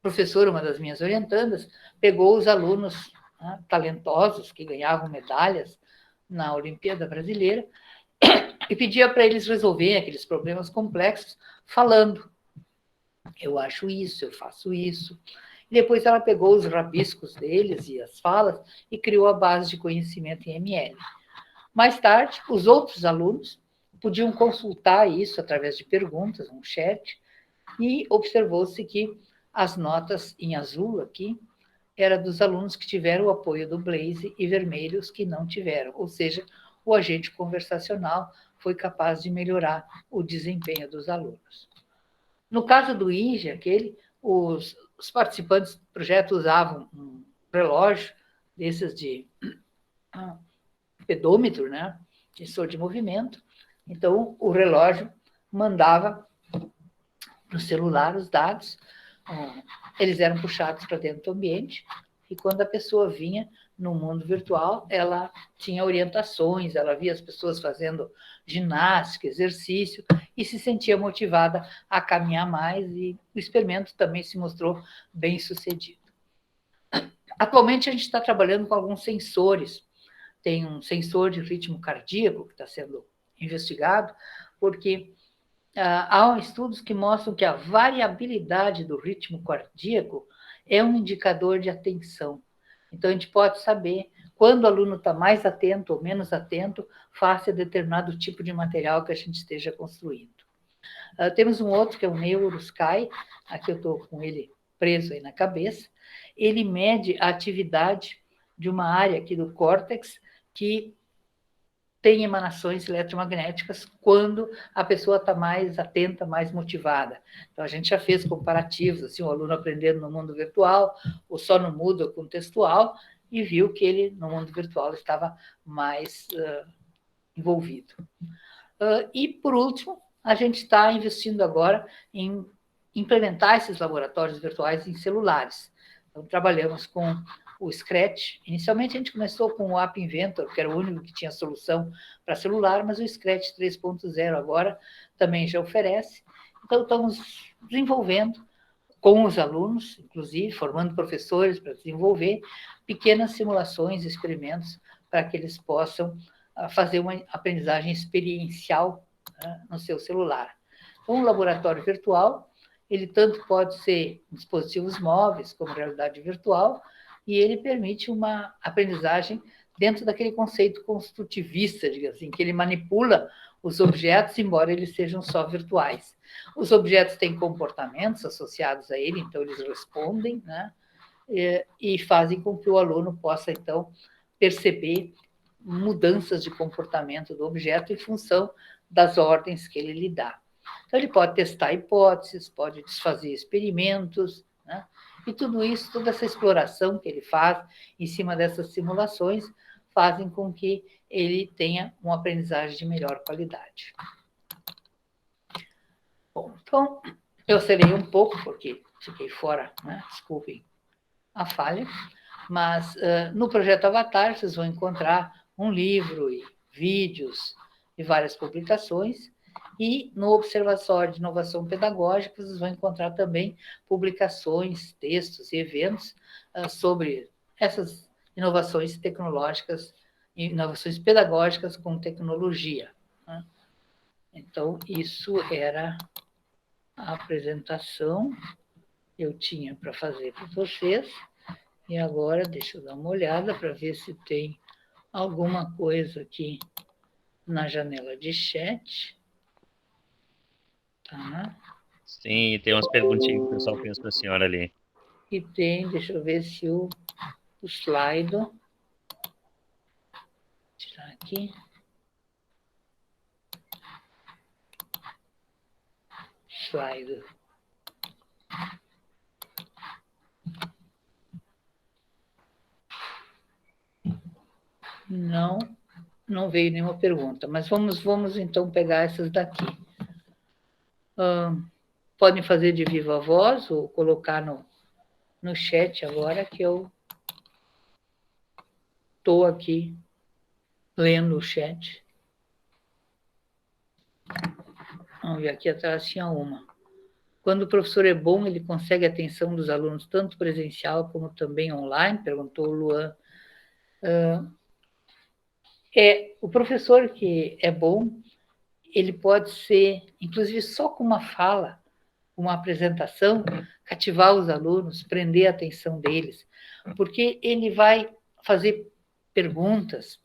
professora, uma das minhas orientandas, pegou os alunos, né, talentosos que ganhavam medalhas na Olimpíada Brasileira e pedia para eles resolverem aqueles problemas complexos falando. Eu acho isso, eu faço isso. E depois ela pegou os rabiscos deles e as falas e criou a base de conhecimento em ML. Mais tarde, os outros alunos podiam consultar isso através de perguntas, um chat, e observou-se que as notas em azul aqui era dos alunos que tiveram o apoio do Blaze e vermelho os que não tiveram, ou seja, o agente conversacional foi capaz de melhorar o desempenho dos alunos. No caso do IJA, os participantes do projeto usavam um relógio desses de pedômetro, né, sensor de movimento. Então, o relógio mandava no celular os dados, eles eram puxados para dentro do ambiente, e quando a pessoa vinha no mundo virtual, ela tinha orientações, ela via as pessoas fazendo ginástica, exercício, e se sentia motivada a caminhar mais, e o experimento também se mostrou bem sucedido. Atualmente, a gente está trabalhando com alguns sensores. Tem um sensor de ritmo cardíaco que está sendo investigado, porque há estudos que mostram que a variabilidade do ritmo cardíaco é um indicador de atenção. Então, a gente pode saber quando o aluno está mais atento ou menos atento face a determinado tipo de material que a gente esteja construindo. Temos um outro, que é o NeuroSky, aqui eu estou com ele preso aí na cabeça. Ele mede a atividade de uma área aqui do córtex que tem emanações eletromagnéticas quando a pessoa está mais atenta, mais motivada. Então, a gente já fez comparativos, assim, o aluno aprendendo no mundo virtual, ou só no mundo ou contextual, e viu que ele, no mundo virtual, estava mais envolvido. E, por último, a gente está investindo agora em implementar esses laboratórios virtuais em celulares. Então, trabalhamos com o Scratch. Inicialmente, a gente começou com o App Inventor, que era o único que tinha solução para celular, mas o Scratch 3.0 agora também já oferece. Então, estamos desenvolvendo com os alunos, inclusive, formando professores para desenvolver pequenas simulações, experimentos, para que eles possam fazer uma aprendizagem experiencial, né, no seu celular. Então, um laboratório virtual, ele tanto pode ser em dispositivos móveis, como realidade virtual, e ele permite uma aprendizagem dentro daquele conceito construtivista, digamos assim, que ele manipula os objetos, embora eles sejam só virtuais. Os objetos têm comportamentos associados a ele, então eles respondem, né, e fazem com que o aluno possa, então, perceber mudanças de comportamento do objeto em função das ordens que ele lhe dá. Então, ele pode testar hipóteses, pode desfazer experimentos, né? E tudo isso, toda essa exploração que ele faz em cima dessas simulações, fazem com que ele tenha uma aprendizagem de melhor qualidade. Bom, então, Eu acelerei um pouco, porque fiquei fora, né? Desculpem a falha, mas no projeto Avatar vocês vão encontrar um livro e vídeos e várias publicações, e no Observatório de Inovação Pedagógica vocês vão encontrar também publicações, textos e eventos sobre essas inovações tecnológicas, inovações pedagógicas com tecnologia, né? Então, isso era a apresentação que eu tinha para fazer para vocês. E agora, deixa eu dar uma olhada para ver se tem alguma coisa aqui na janela de chat. Tá. Sim, tem umas perguntinhas que o pessoal fez para a senhora ali. E tem, deixa eu ver se o slide. Vou tirar aqui. Slide. Não veio nenhuma pergunta, mas vamos então pegar essas daqui. Podem fazer de viva voz ou colocar no chat agora, que eu estou aqui lendo o chat. Vamos ver, aqui atrás tinha uma. Quando o professor é bom, ele consegue a atenção dos alunos, tanto presencial como também online? Perguntou o Luan. O professor que é bom, ele pode ser, inclusive só com uma fala, uma apresentação, cativar os alunos, prender a atenção deles, porque ele vai fazer perguntas,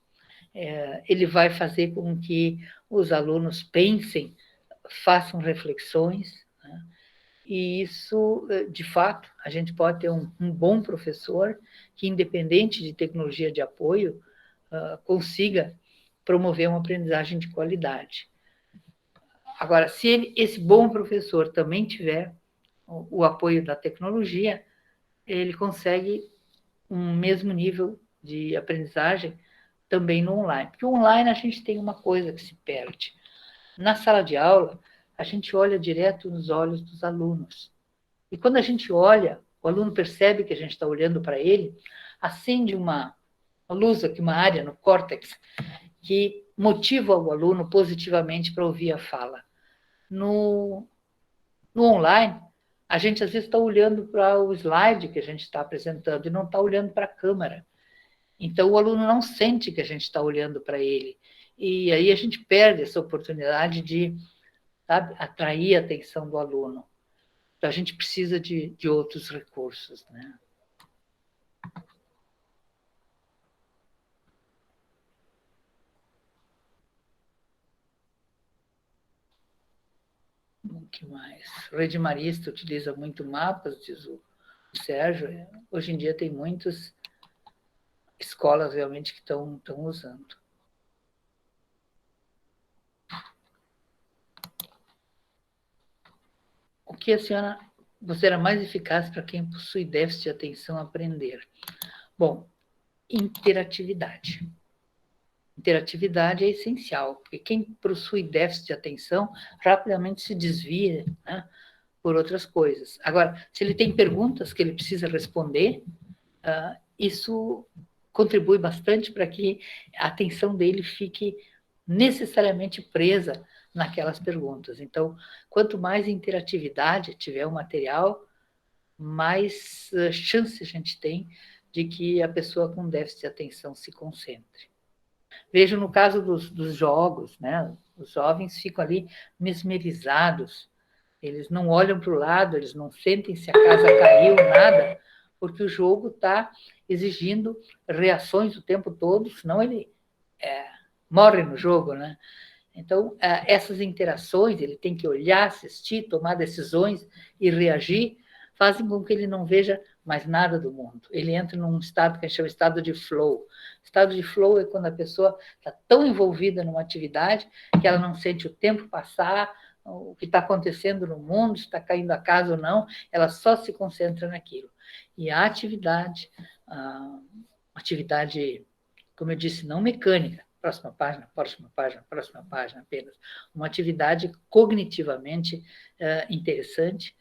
ele vai fazer com que os alunos pensem, façam reflexões, né? E isso, de fato, a gente pode ter um bom professor que, independente de tecnologia de apoio, consiga promover uma aprendizagem de qualidade. Agora, se esse bom professor também tiver o apoio da tecnologia, ele consegue um mesmo nível de aprendizagem também no online. Porque o online a gente tem uma coisa que se perde. Na sala de aula, a gente olha direto nos olhos dos alunos. E quando a gente olha, o aluno percebe que a gente está olhando para ele, acende uma luz aqui, uma área no córtex, que motiva o aluno positivamente para ouvir a fala. No online, a gente às vezes está olhando para o slide que a gente está apresentando e não está olhando para a câmera. Então, o aluno não sente que a gente está olhando para ele. E aí a gente perde essa oportunidade de, sabe, atrair a atenção do aluno. Então, a gente precisa de outros recursos, né? O que mais? O Edmarista utiliza muito mapas, diz o Sérgio. Hoje em dia tem muitas escolas realmente que estão usando. O que a senhora considera mais eficaz para quem possui déficit de atenção aprender? Bom, interatividade. Interatividade é essencial, porque quem possui déficit de atenção rapidamente se desvia, né, por outras coisas. Agora, se ele tem perguntas que ele precisa responder, isso contribui bastante para que a atenção dele fique necessariamente presa naquelas perguntas. Então, quanto mais interatividade tiver o material, mais chance a gente tem de que a pessoa com déficit de atenção se concentre. Vejo no caso dos jogos, né? Os jovens ficam ali mesmerizados, eles não olham para o lado, eles não sentem se a casa caiu, nada, porque o jogo está exigindo reações o tempo todo, senão ele morre no jogo, né? Então, essas interações, ele tem que olhar, assistir, tomar decisões e reagir, fazem com que ele não veja mais nada do mundo. Ele entra num estado que a gente chama de estado de flow. Estado de flow é quando a pessoa está tão envolvida numa atividade que ela não sente o tempo passar, o que está acontecendo no mundo, se está caindo a casa ou não, ela só se concentra naquilo. E a atividade, como eu disse, não mecânica, próxima página, próxima página, próxima página apenas. Uma atividade cognitivamente interessante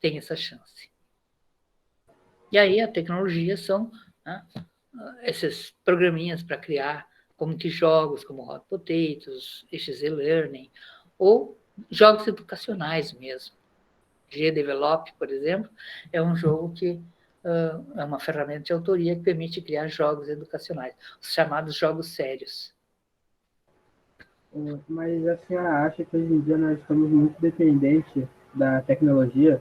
tem essa chance. E aí a tecnologia são, né, esses programinhas para criar como que jogos, como Hot Potatoes, XZ Learning, ou jogos educacionais mesmo. GDevelop, por exemplo, é um jogo que é uma ferramenta de autoria que permite criar jogos educacionais, os chamados jogos sérios. Mas a senhora acha que hoje em dia nós estamos muito dependentes da tecnologia?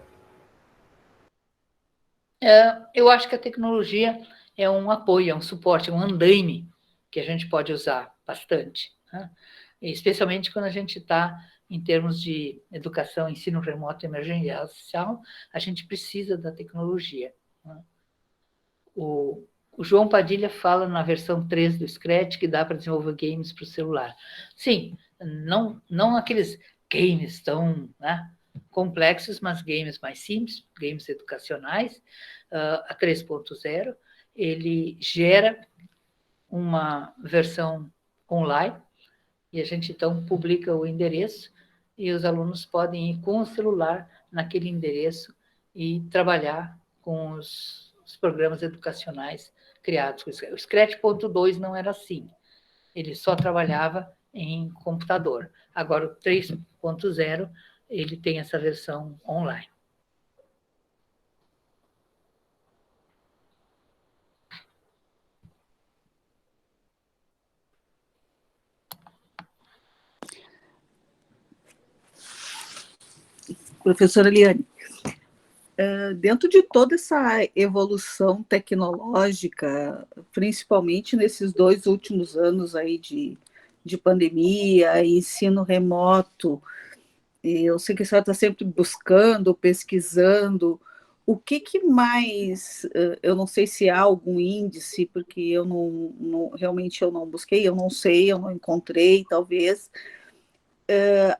Eu acho que a tecnologia é um apoio, é um suporte, é um andaime que a gente pode usar bastante, né? Especialmente quando a gente está em termos de educação, ensino remoto emergencial, a gente precisa da tecnologia, né? O João Padilha fala na versão 3 do Scratch que dá para desenvolver games para o celular. Sim, não aqueles games tão, né, complexos, mas games mais simples, games educacionais, a 3.0, ele gera uma versão online e a gente, então, publica o endereço e os alunos podem ir com o celular naquele endereço e trabalhar com os programas educacionais criados. O Scratch.2 não era assim, ele só trabalhava em computador. Agora, o 3.0, ele tem essa versão online. Professora Eliane, dentro de toda essa evolução tecnológica, principalmente nesses 2 últimos anos aí de pandemia, ensino remoto, eu sei que a senhora está sempre buscando, pesquisando, o que mais, eu não sei se há algum índice, porque eu realmente eu não busquei, eu não sei, eu não encontrei, talvez,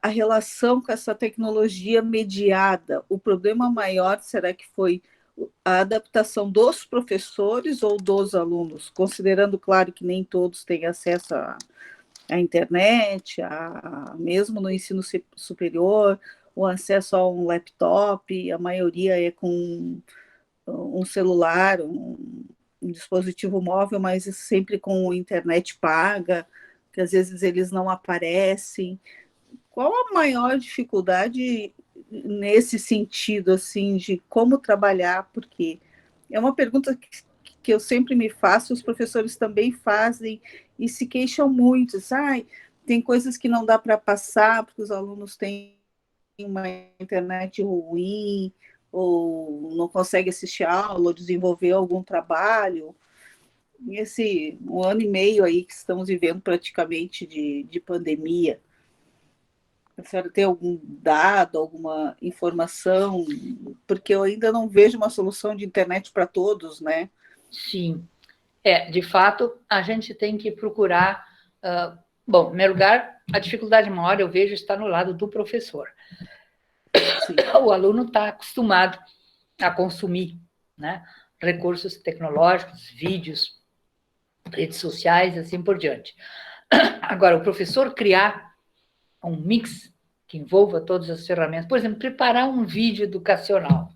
a relação com essa tecnologia mediada, o problema maior será que foi a adaptação dos professores ou dos alunos, considerando, claro, que nem todos têm acesso à internet, mesmo no ensino superior, o acesso a um laptop, a maioria é com um celular, um dispositivo móvel, mas sempre com internet paga, que às vezes eles não aparecem. Qual a maior dificuldade nesse sentido, assim, de como trabalhar? Porque é uma pergunta que eu sempre me faço, os professores também fazem e se queixam muito. Tem coisas que não dá para passar porque os alunos têm uma internet ruim ou não conseguem assistir aula ou desenvolver algum trabalho. E esse 1 ano e meio aí que estamos vivendo praticamente de pandemia, a senhora tem algum dado, alguma informação? Porque eu ainda não vejo uma solução de internet para todos, né? Sim. De fato, a gente tem que procurar... bom, em primeiro lugar, a dificuldade maior, eu vejo, está no lado do professor. Sim. O aluno está acostumado a consumir, né, recursos tecnológicos, vídeos, redes sociais, assim por diante. Agora, o professor criar um mix que envolva todas as ferramentas, por exemplo, preparar um vídeo educacional.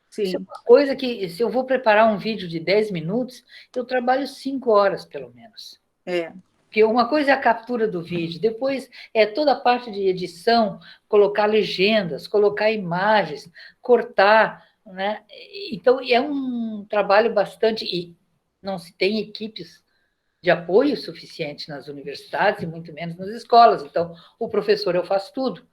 Sim. Isso é uma coisa que, se eu vou preparar um vídeo de 10 minutos, eu trabalho 5 horas, pelo menos. Porque uma coisa é a captura do vídeo, depois é toda a parte de edição, colocar legendas, colocar imagens, cortar, né? Então, é um trabalho bastante... E não se tem equipes de apoio suficiente nas universidades e muito menos nas escolas. Então, o professor, eu faço tudo.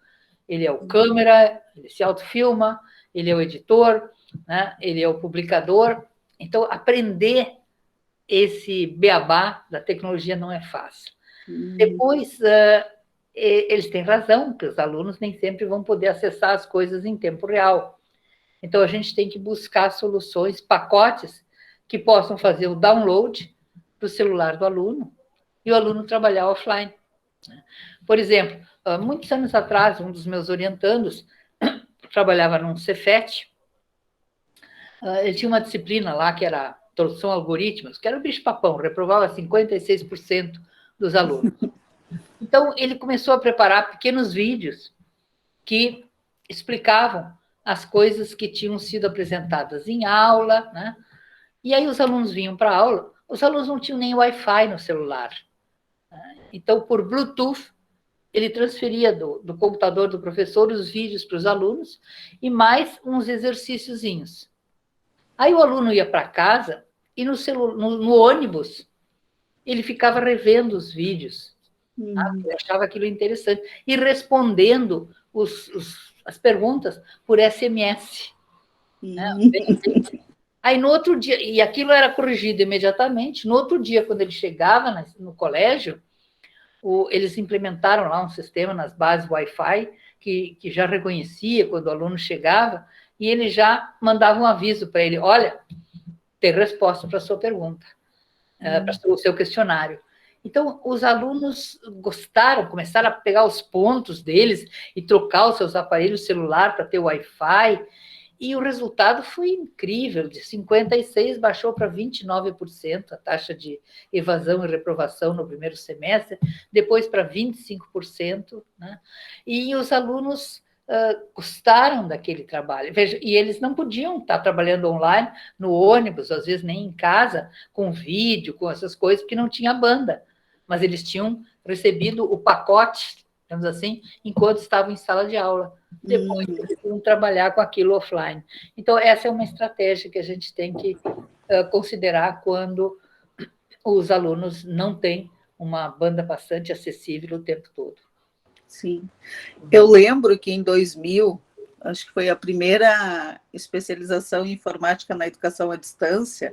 Ele é o câmera, ele se autofilma, ele é o editor, né? Ele é o publicador. Então, aprender esse beabá da tecnologia não é fácil. Depois, eles têm razão, que os alunos nem sempre vão poder acessar as coisas em tempo real. Então, a gente tem que buscar soluções, pacotes, que possam fazer o download para o celular do aluno e o aluno trabalhar offline. Por exemplo, muitos anos atrás, um dos meus orientandos trabalhava num Cefet, ele tinha uma disciplina lá que era introdução a algoritmos, que era o bicho-papão, reprovava 56% dos alunos. Então, ele começou a preparar pequenos vídeos que explicavam as coisas que tinham sido apresentadas em aula, né? E aí os alunos vinham para a aula, os alunos não tinham nem Wi-Fi no celular. Então, por Bluetooth, ele transferia do computador do professor os vídeos para os alunos e mais uns exercíciozinhos. Aí o aluno ia para casa e no ônibus ele ficava revendo os vídeos. Ele achava aquilo interessante. E respondendo as perguntas por SMS. Né? Aí no outro dia, e aquilo era corrigido imediatamente, no outro dia, quando ele chegava no colégio, eles implementaram lá um sistema nas bases Wi-Fi que já reconhecia quando o aluno chegava, e ele já mandava um aviso para ele: olha, tem resposta para a sua pergunta, para o seu questionário. Então, os alunos gostaram, começaram a pegar os pontos deles e trocar os seus aparelhos celular para ter Wi-Fi, e o resultado foi incrível, de 56% baixou para 29% a taxa de evasão e reprovação no primeiro semestre, depois para 25%, né? E os alunos gostaram daquele trabalho. Veja, e eles não podiam estar trabalhando online, no ônibus, às vezes nem em casa, com vídeo, com essas coisas, porque não tinha banda, mas eles tinham recebido o pacote, digamos assim, enquanto estavam em sala de aula. Depois eles iam trabalhar com aquilo offline. Então, essa é uma estratégia que a gente tem que considerar quando os alunos não têm uma banda bastante acessível o tempo todo. Sim. Eu lembro que em 2000, acho que foi a primeira especialização em informática na educação à distância,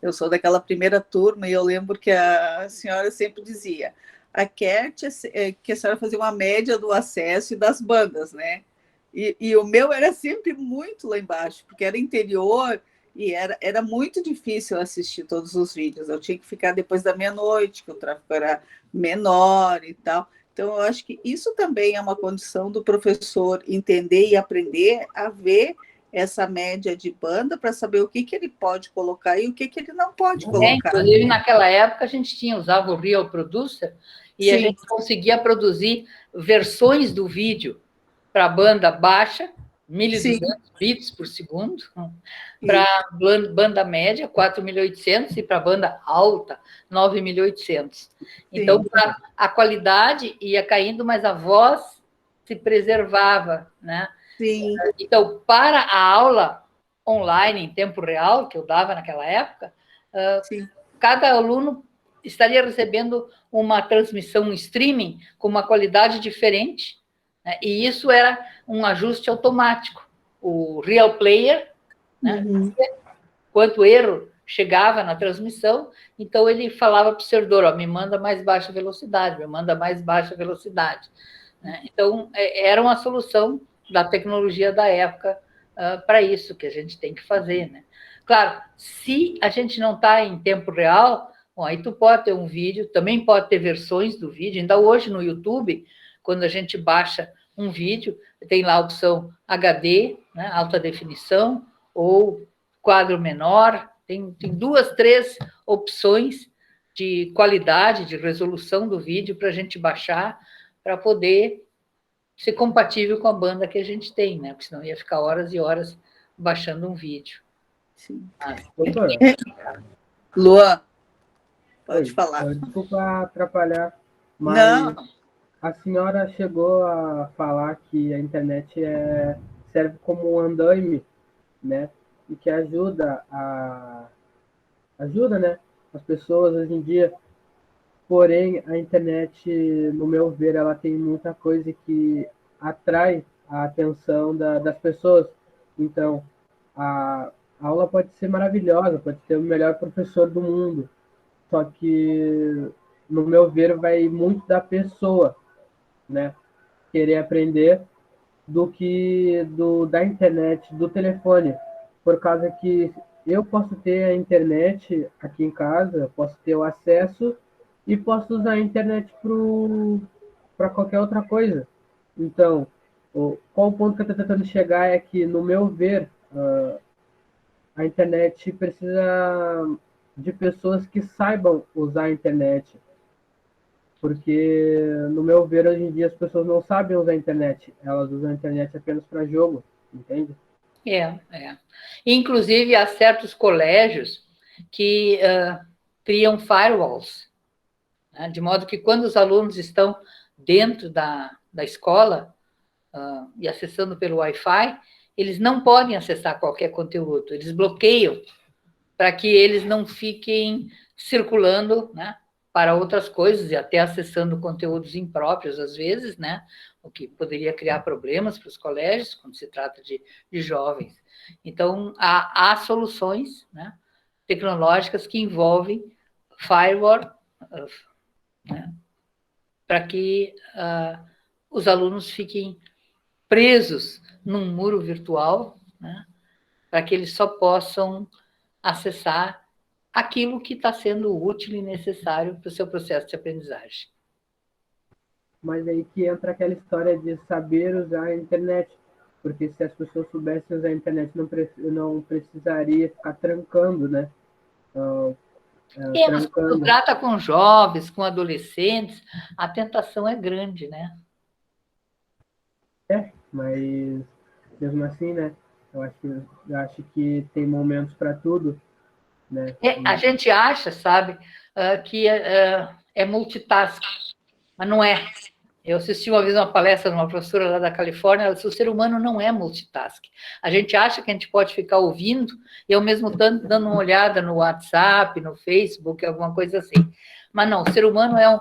eu sou daquela primeira turma e eu lembro que a senhora sempre dizia: a CERT é que a senhora fazia uma média do acesso e das bandas, né? E o meu era sempre muito lá embaixo, porque era interior e era muito difícil assistir todos os vídeos. Eu tinha que ficar depois da meia-noite, que o tráfego era menor e tal. Então, eu acho que isso também é uma condição do professor entender e aprender a ver essa média de banda para saber o que ele pode colocar e o que ele não pode colocar. Inclusive, naquela época, a gente usava o Real Producer e Sim. A gente conseguia produzir versões do vídeo para banda baixa, 1.200 bits por segundo, para banda média, 4.800, e para banda alta, 9.800. Então, a qualidade ia caindo, mas a voz se preservava, né? Sim. Então, para a aula online em tempo real, que eu dava naquela época, cada aluno estaria recebendo uma transmissão, um streaming, com uma qualidade diferente, né? E isso era um ajuste automático. O Real Player, né? Quanto erro chegava na transmissão, então ele falava para o servidor: ó, me manda mais baixa velocidade, me manda mais baixa velocidade. Né? Então, era uma solução da tecnologia da época para isso que a gente tem que fazer. Né? Claro, se a gente não está em tempo real, bom, aí tu pode ter um vídeo, também pode ter versões do vídeo. Ainda hoje no YouTube, quando a gente baixa um vídeo, tem lá a opção HD, né, alta definição, ou quadro menor, tem 2, 3 opções de qualidade, de resolução do vídeo para a gente baixar, para poder ser compatível com a banda que a gente tem, né? Porque senão ia ficar horas e horas baixando um vídeo. Sim. Doutora, Luan, pode falar. Desculpa atrapalhar, mas Não. a senhora chegou a falar que a internet serve como um andaime, né? E que ajuda, né, as pessoas hoje em dia. Porém, a internet, no meu ver, ela tem muita coisa que atrai a atenção das pessoas. Então, a aula pode ser maravilhosa, pode ter o melhor professor do mundo, só que, no meu ver, vai muito da pessoa, né? Querer aprender do que da internet, do telefone, por causa que eu posso ter a internet aqui em casa, posso ter o acesso e posso usar a internet para qualquer outra coisa. Então, qual o ponto que eu estou tentando chegar é que, no meu ver, a internet precisa de pessoas que saibam usar a internet. porque, no meu ver, hoje em dia as pessoas não sabem usar a internet, elas usam a internet apenas para jogo, entende? É. Inclusive, há certos colégios que criam firewalls, né? De modo que quando os alunos estão dentro da escola e acessando pelo Wi-Fi, eles não podem acessar qualquer conteúdo, eles bloqueiam para que eles não fiquem circulando, né, para outras coisas e até acessando conteúdos impróprios às vezes, né, o que poderia criar problemas para os colégios quando se trata de jovens. Então, há soluções, né, tecnológicas que envolvem firewall, né, para que os alunos fiquem presos num muro virtual, né, para que eles só possam acessar aquilo que está sendo útil e necessário para o seu processo de aprendizagem. Mas aí que entra aquela história de saber usar a internet, porque se as pessoas soubessem usar a internet, não precisaria ficar trancando, né? Mas quando Trancando. trata com jovens, com adolescentes, a tentação é grande, né? Mas mesmo assim, né? Eu acho que tem momentos para tudo, né? A gente acha, sabe, que é multitasking, mas não é. Eu assisti uma vez uma palestra de uma professora lá da Califórnia, ela disse: o ser humano não é multitasking. A gente acha que a gente pode ficar ouvindo e, ao mesmo tempo, dando uma olhada no WhatsApp, no Facebook, alguma coisa assim. Mas não, o ser humano é um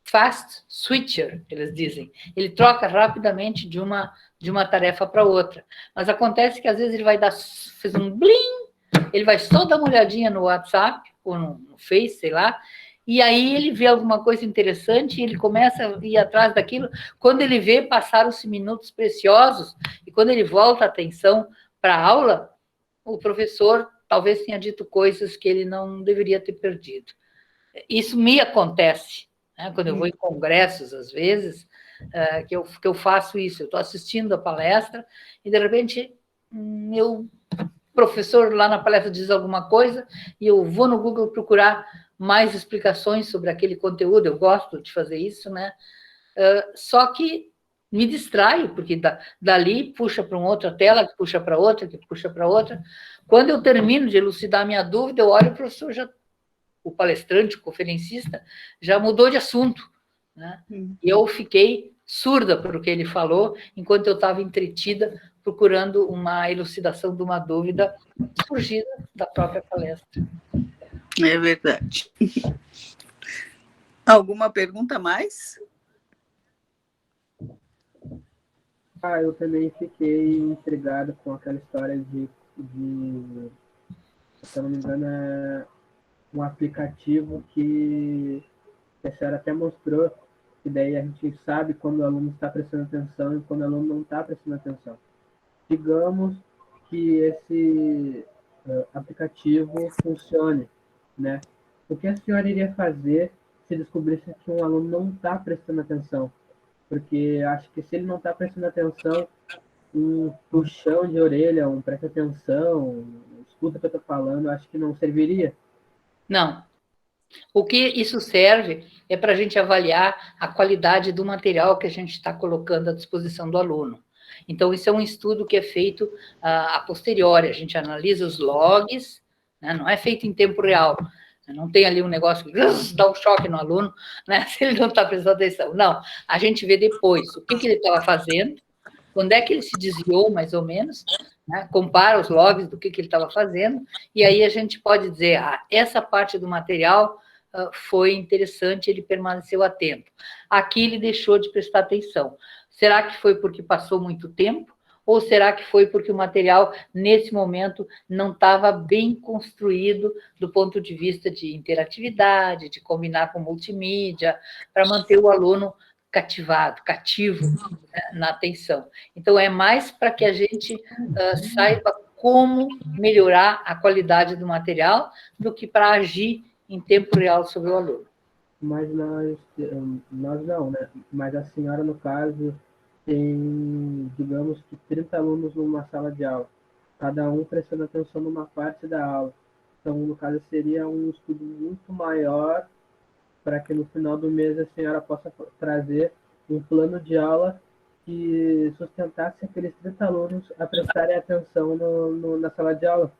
fast switcher, eles dizem. Ele troca rapidamente de uma tarefa para outra. Mas acontece que, às vezes, ele vai fez um blim, ele vai só dar uma olhadinha no WhatsApp ou no Face, sei lá, e aí ele vê alguma coisa interessante e ele começa a ir atrás daquilo. Quando ele vê, passaram-se minutos preciosos, e quando ele volta a atenção para a aula, o professor talvez tenha dito coisas que ele não deveria ter perdido. Isso me acontece, né? Quando eu vou em congressos, às vezes, que eu faço isso. Eu estou assistindo a palestra e, de repente, meu professor lá na palestra diz alguma coisa e eu vou no Google procurar mais explicações sobre aquele conteúdo. Eu gosto de fazer isso, né? Só que me distraio, porque dali puxa para uma outra tela, que puxa para outra, que puxa para outra. Quando eu termino de elucidar minha dúvida, eu olho, o professor o palestrante, o conferencista, já mudou de assunto, né? E eu fiquei surda para o que ele falou, enquanto eu estava entretida procurando uma elucidação de uma dúvida surgida da própria palestra. É verdade. Alguma pergunta mais? Eu também fiquei intrigado com aquela história se eu não me engano, é um aplicativo que a senhora até mostrou, que daí a gente sabe quando o aluno está prestando atenção e quando o aluno não está prestando atenção. Digamos que esse aplicativo funcione, né? O que a senhora iria fazer se descobrisse que um aluno não está prestando atenção? Porque acho que se ele não está prestando atenção, um puxão de orelha, um presta atenção, escuta o que eu estou falando, acho que não serviria. Não. O que isso serve é para a gente avaliar a qualidade do material que a gente está colocando à disposição do aluno. Então, isso é um estudo que é feito a posteriori, a gente analisa os logs, né? Não é feito em tempo real, não tem ali um negócio que dá um choque no aluno, né? Se ele não está prestando atenção. Não, a gente vê depois o que ele estava fazendo, quando é que ele se desviou, mais ou menos, né? Compara os logs do que ele estava fazendo, e aí a gente pode dizer, essa parte do material foi interessante, ele permaneceu atento. Aqui ele deixou de prestar atenção. Será que foi porque passou muito tempo? Ou será que foi porque o material, nesse momento, não estava bem construído do ponto de vista de interatividade, de combinar com multimídia, para manter o aluno cativo, né, na atenção. Então, é mais para que a gente saiba como melhorar a qualidade do material do que para agir em tempo real sobre o aluno. Mas nós não, né? Mas a senhora, no caso, tem, digamos que 30 alunos numa sala de aula, cada um prestando atenção numa parte da aula. Então, no caso, seria um estudo muito maior para que no final do mês a senhora possa trazer um plano de aula que sustentasse aqueles 30 alunos a prestarem atenção na sala de aula.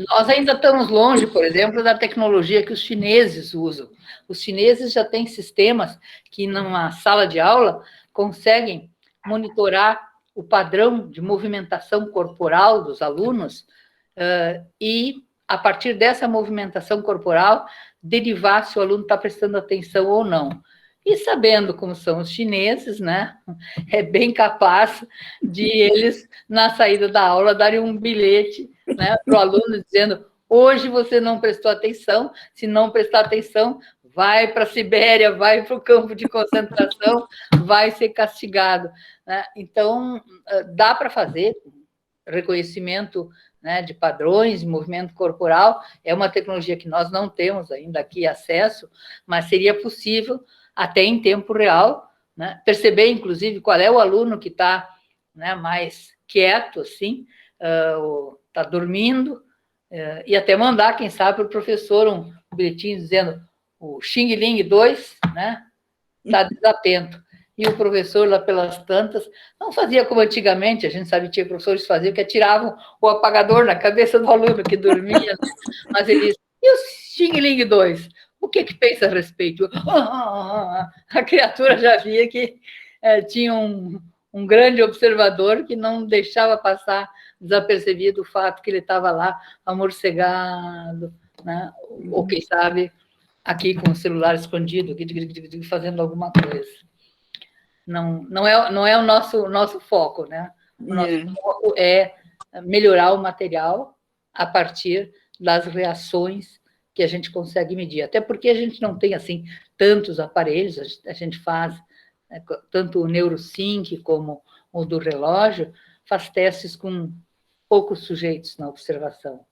Nós ainda estamos longe, por exemplo, da tecnologia que os chineses usam. Os chineses já têm sistemas que, numa sala de aula, conseguem monitorar o padrão de movimentação corporal dos alunos e, a partir dessa movimentação corporal, derivar se o aluno está prestando atenção ou não. E sabendo como são os chineses, né, é bem capaz de eles, na saída da aula, darem um bilhete, né, para o aluno dizendo: hoje você não prestou atenção, se não prestar atenção, vai para a Sibéria, vai para o campo de concentração, vai ser castigado. Né? Então, dá para fazer reconhecimento, né, de padrões, de movimento corporal, é uma tecnologia que nós não temos ainda aqui acesso, mas seria possível, até em tempo real, né, perceber, inclusive, qual é o aluno que está, né, mais quieto, assim, está dormindo, e até mandar, quem sabe, para o professor um bilhetinho dizendo: o Xing Ling 2, né, está desatento. E o professor, lá pelas tantas, não fazia como antigamente, a gente sabe que tinha professores que faziam, que atiravam o apagador na cabeça do aluno que dormia, né? Mas ele disse: e o Xing Ling 2? O que pensa a respeito? A criatura já via que tinha um grande observador que não deixava passar desapercebido o fato que ele estava lá amorcegado, né? Ou quem sabe aqui com o celular escondido, fazendo alguma coisa. Não é o nosso foco, né? O nosso foco é melhorar o material a partir das reações que a gente consegue medir. Até porque a gente não tem, assim, tantos aparelhos, a gente faz, tanto o NeuroSync como o do relógio, faz testes com poucos sujeitos na observação.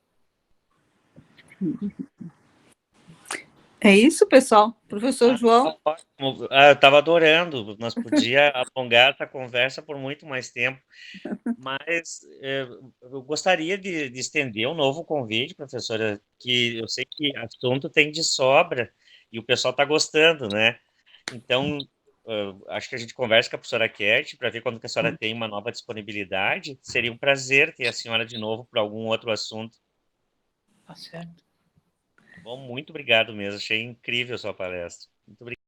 É isso, pessoal. Professor João? Eu estava adorando, nós podíamos alongar essa conversa por muito mais tempo, mas eu gostaria de estender um novo convite, professora, que eu sei que assunto tem de sobra e o pessoal está gostando, né? Então, acho que a gente conversa com a professora Cat para ver quando que a senhora tem uma nova disponibilidade. Seria um prazer ter a senhora de novo para algum outro assunto. Tá certo. Bom, muito obrigado mesmo. Achei incrível a sua palestra. Muito obrigado.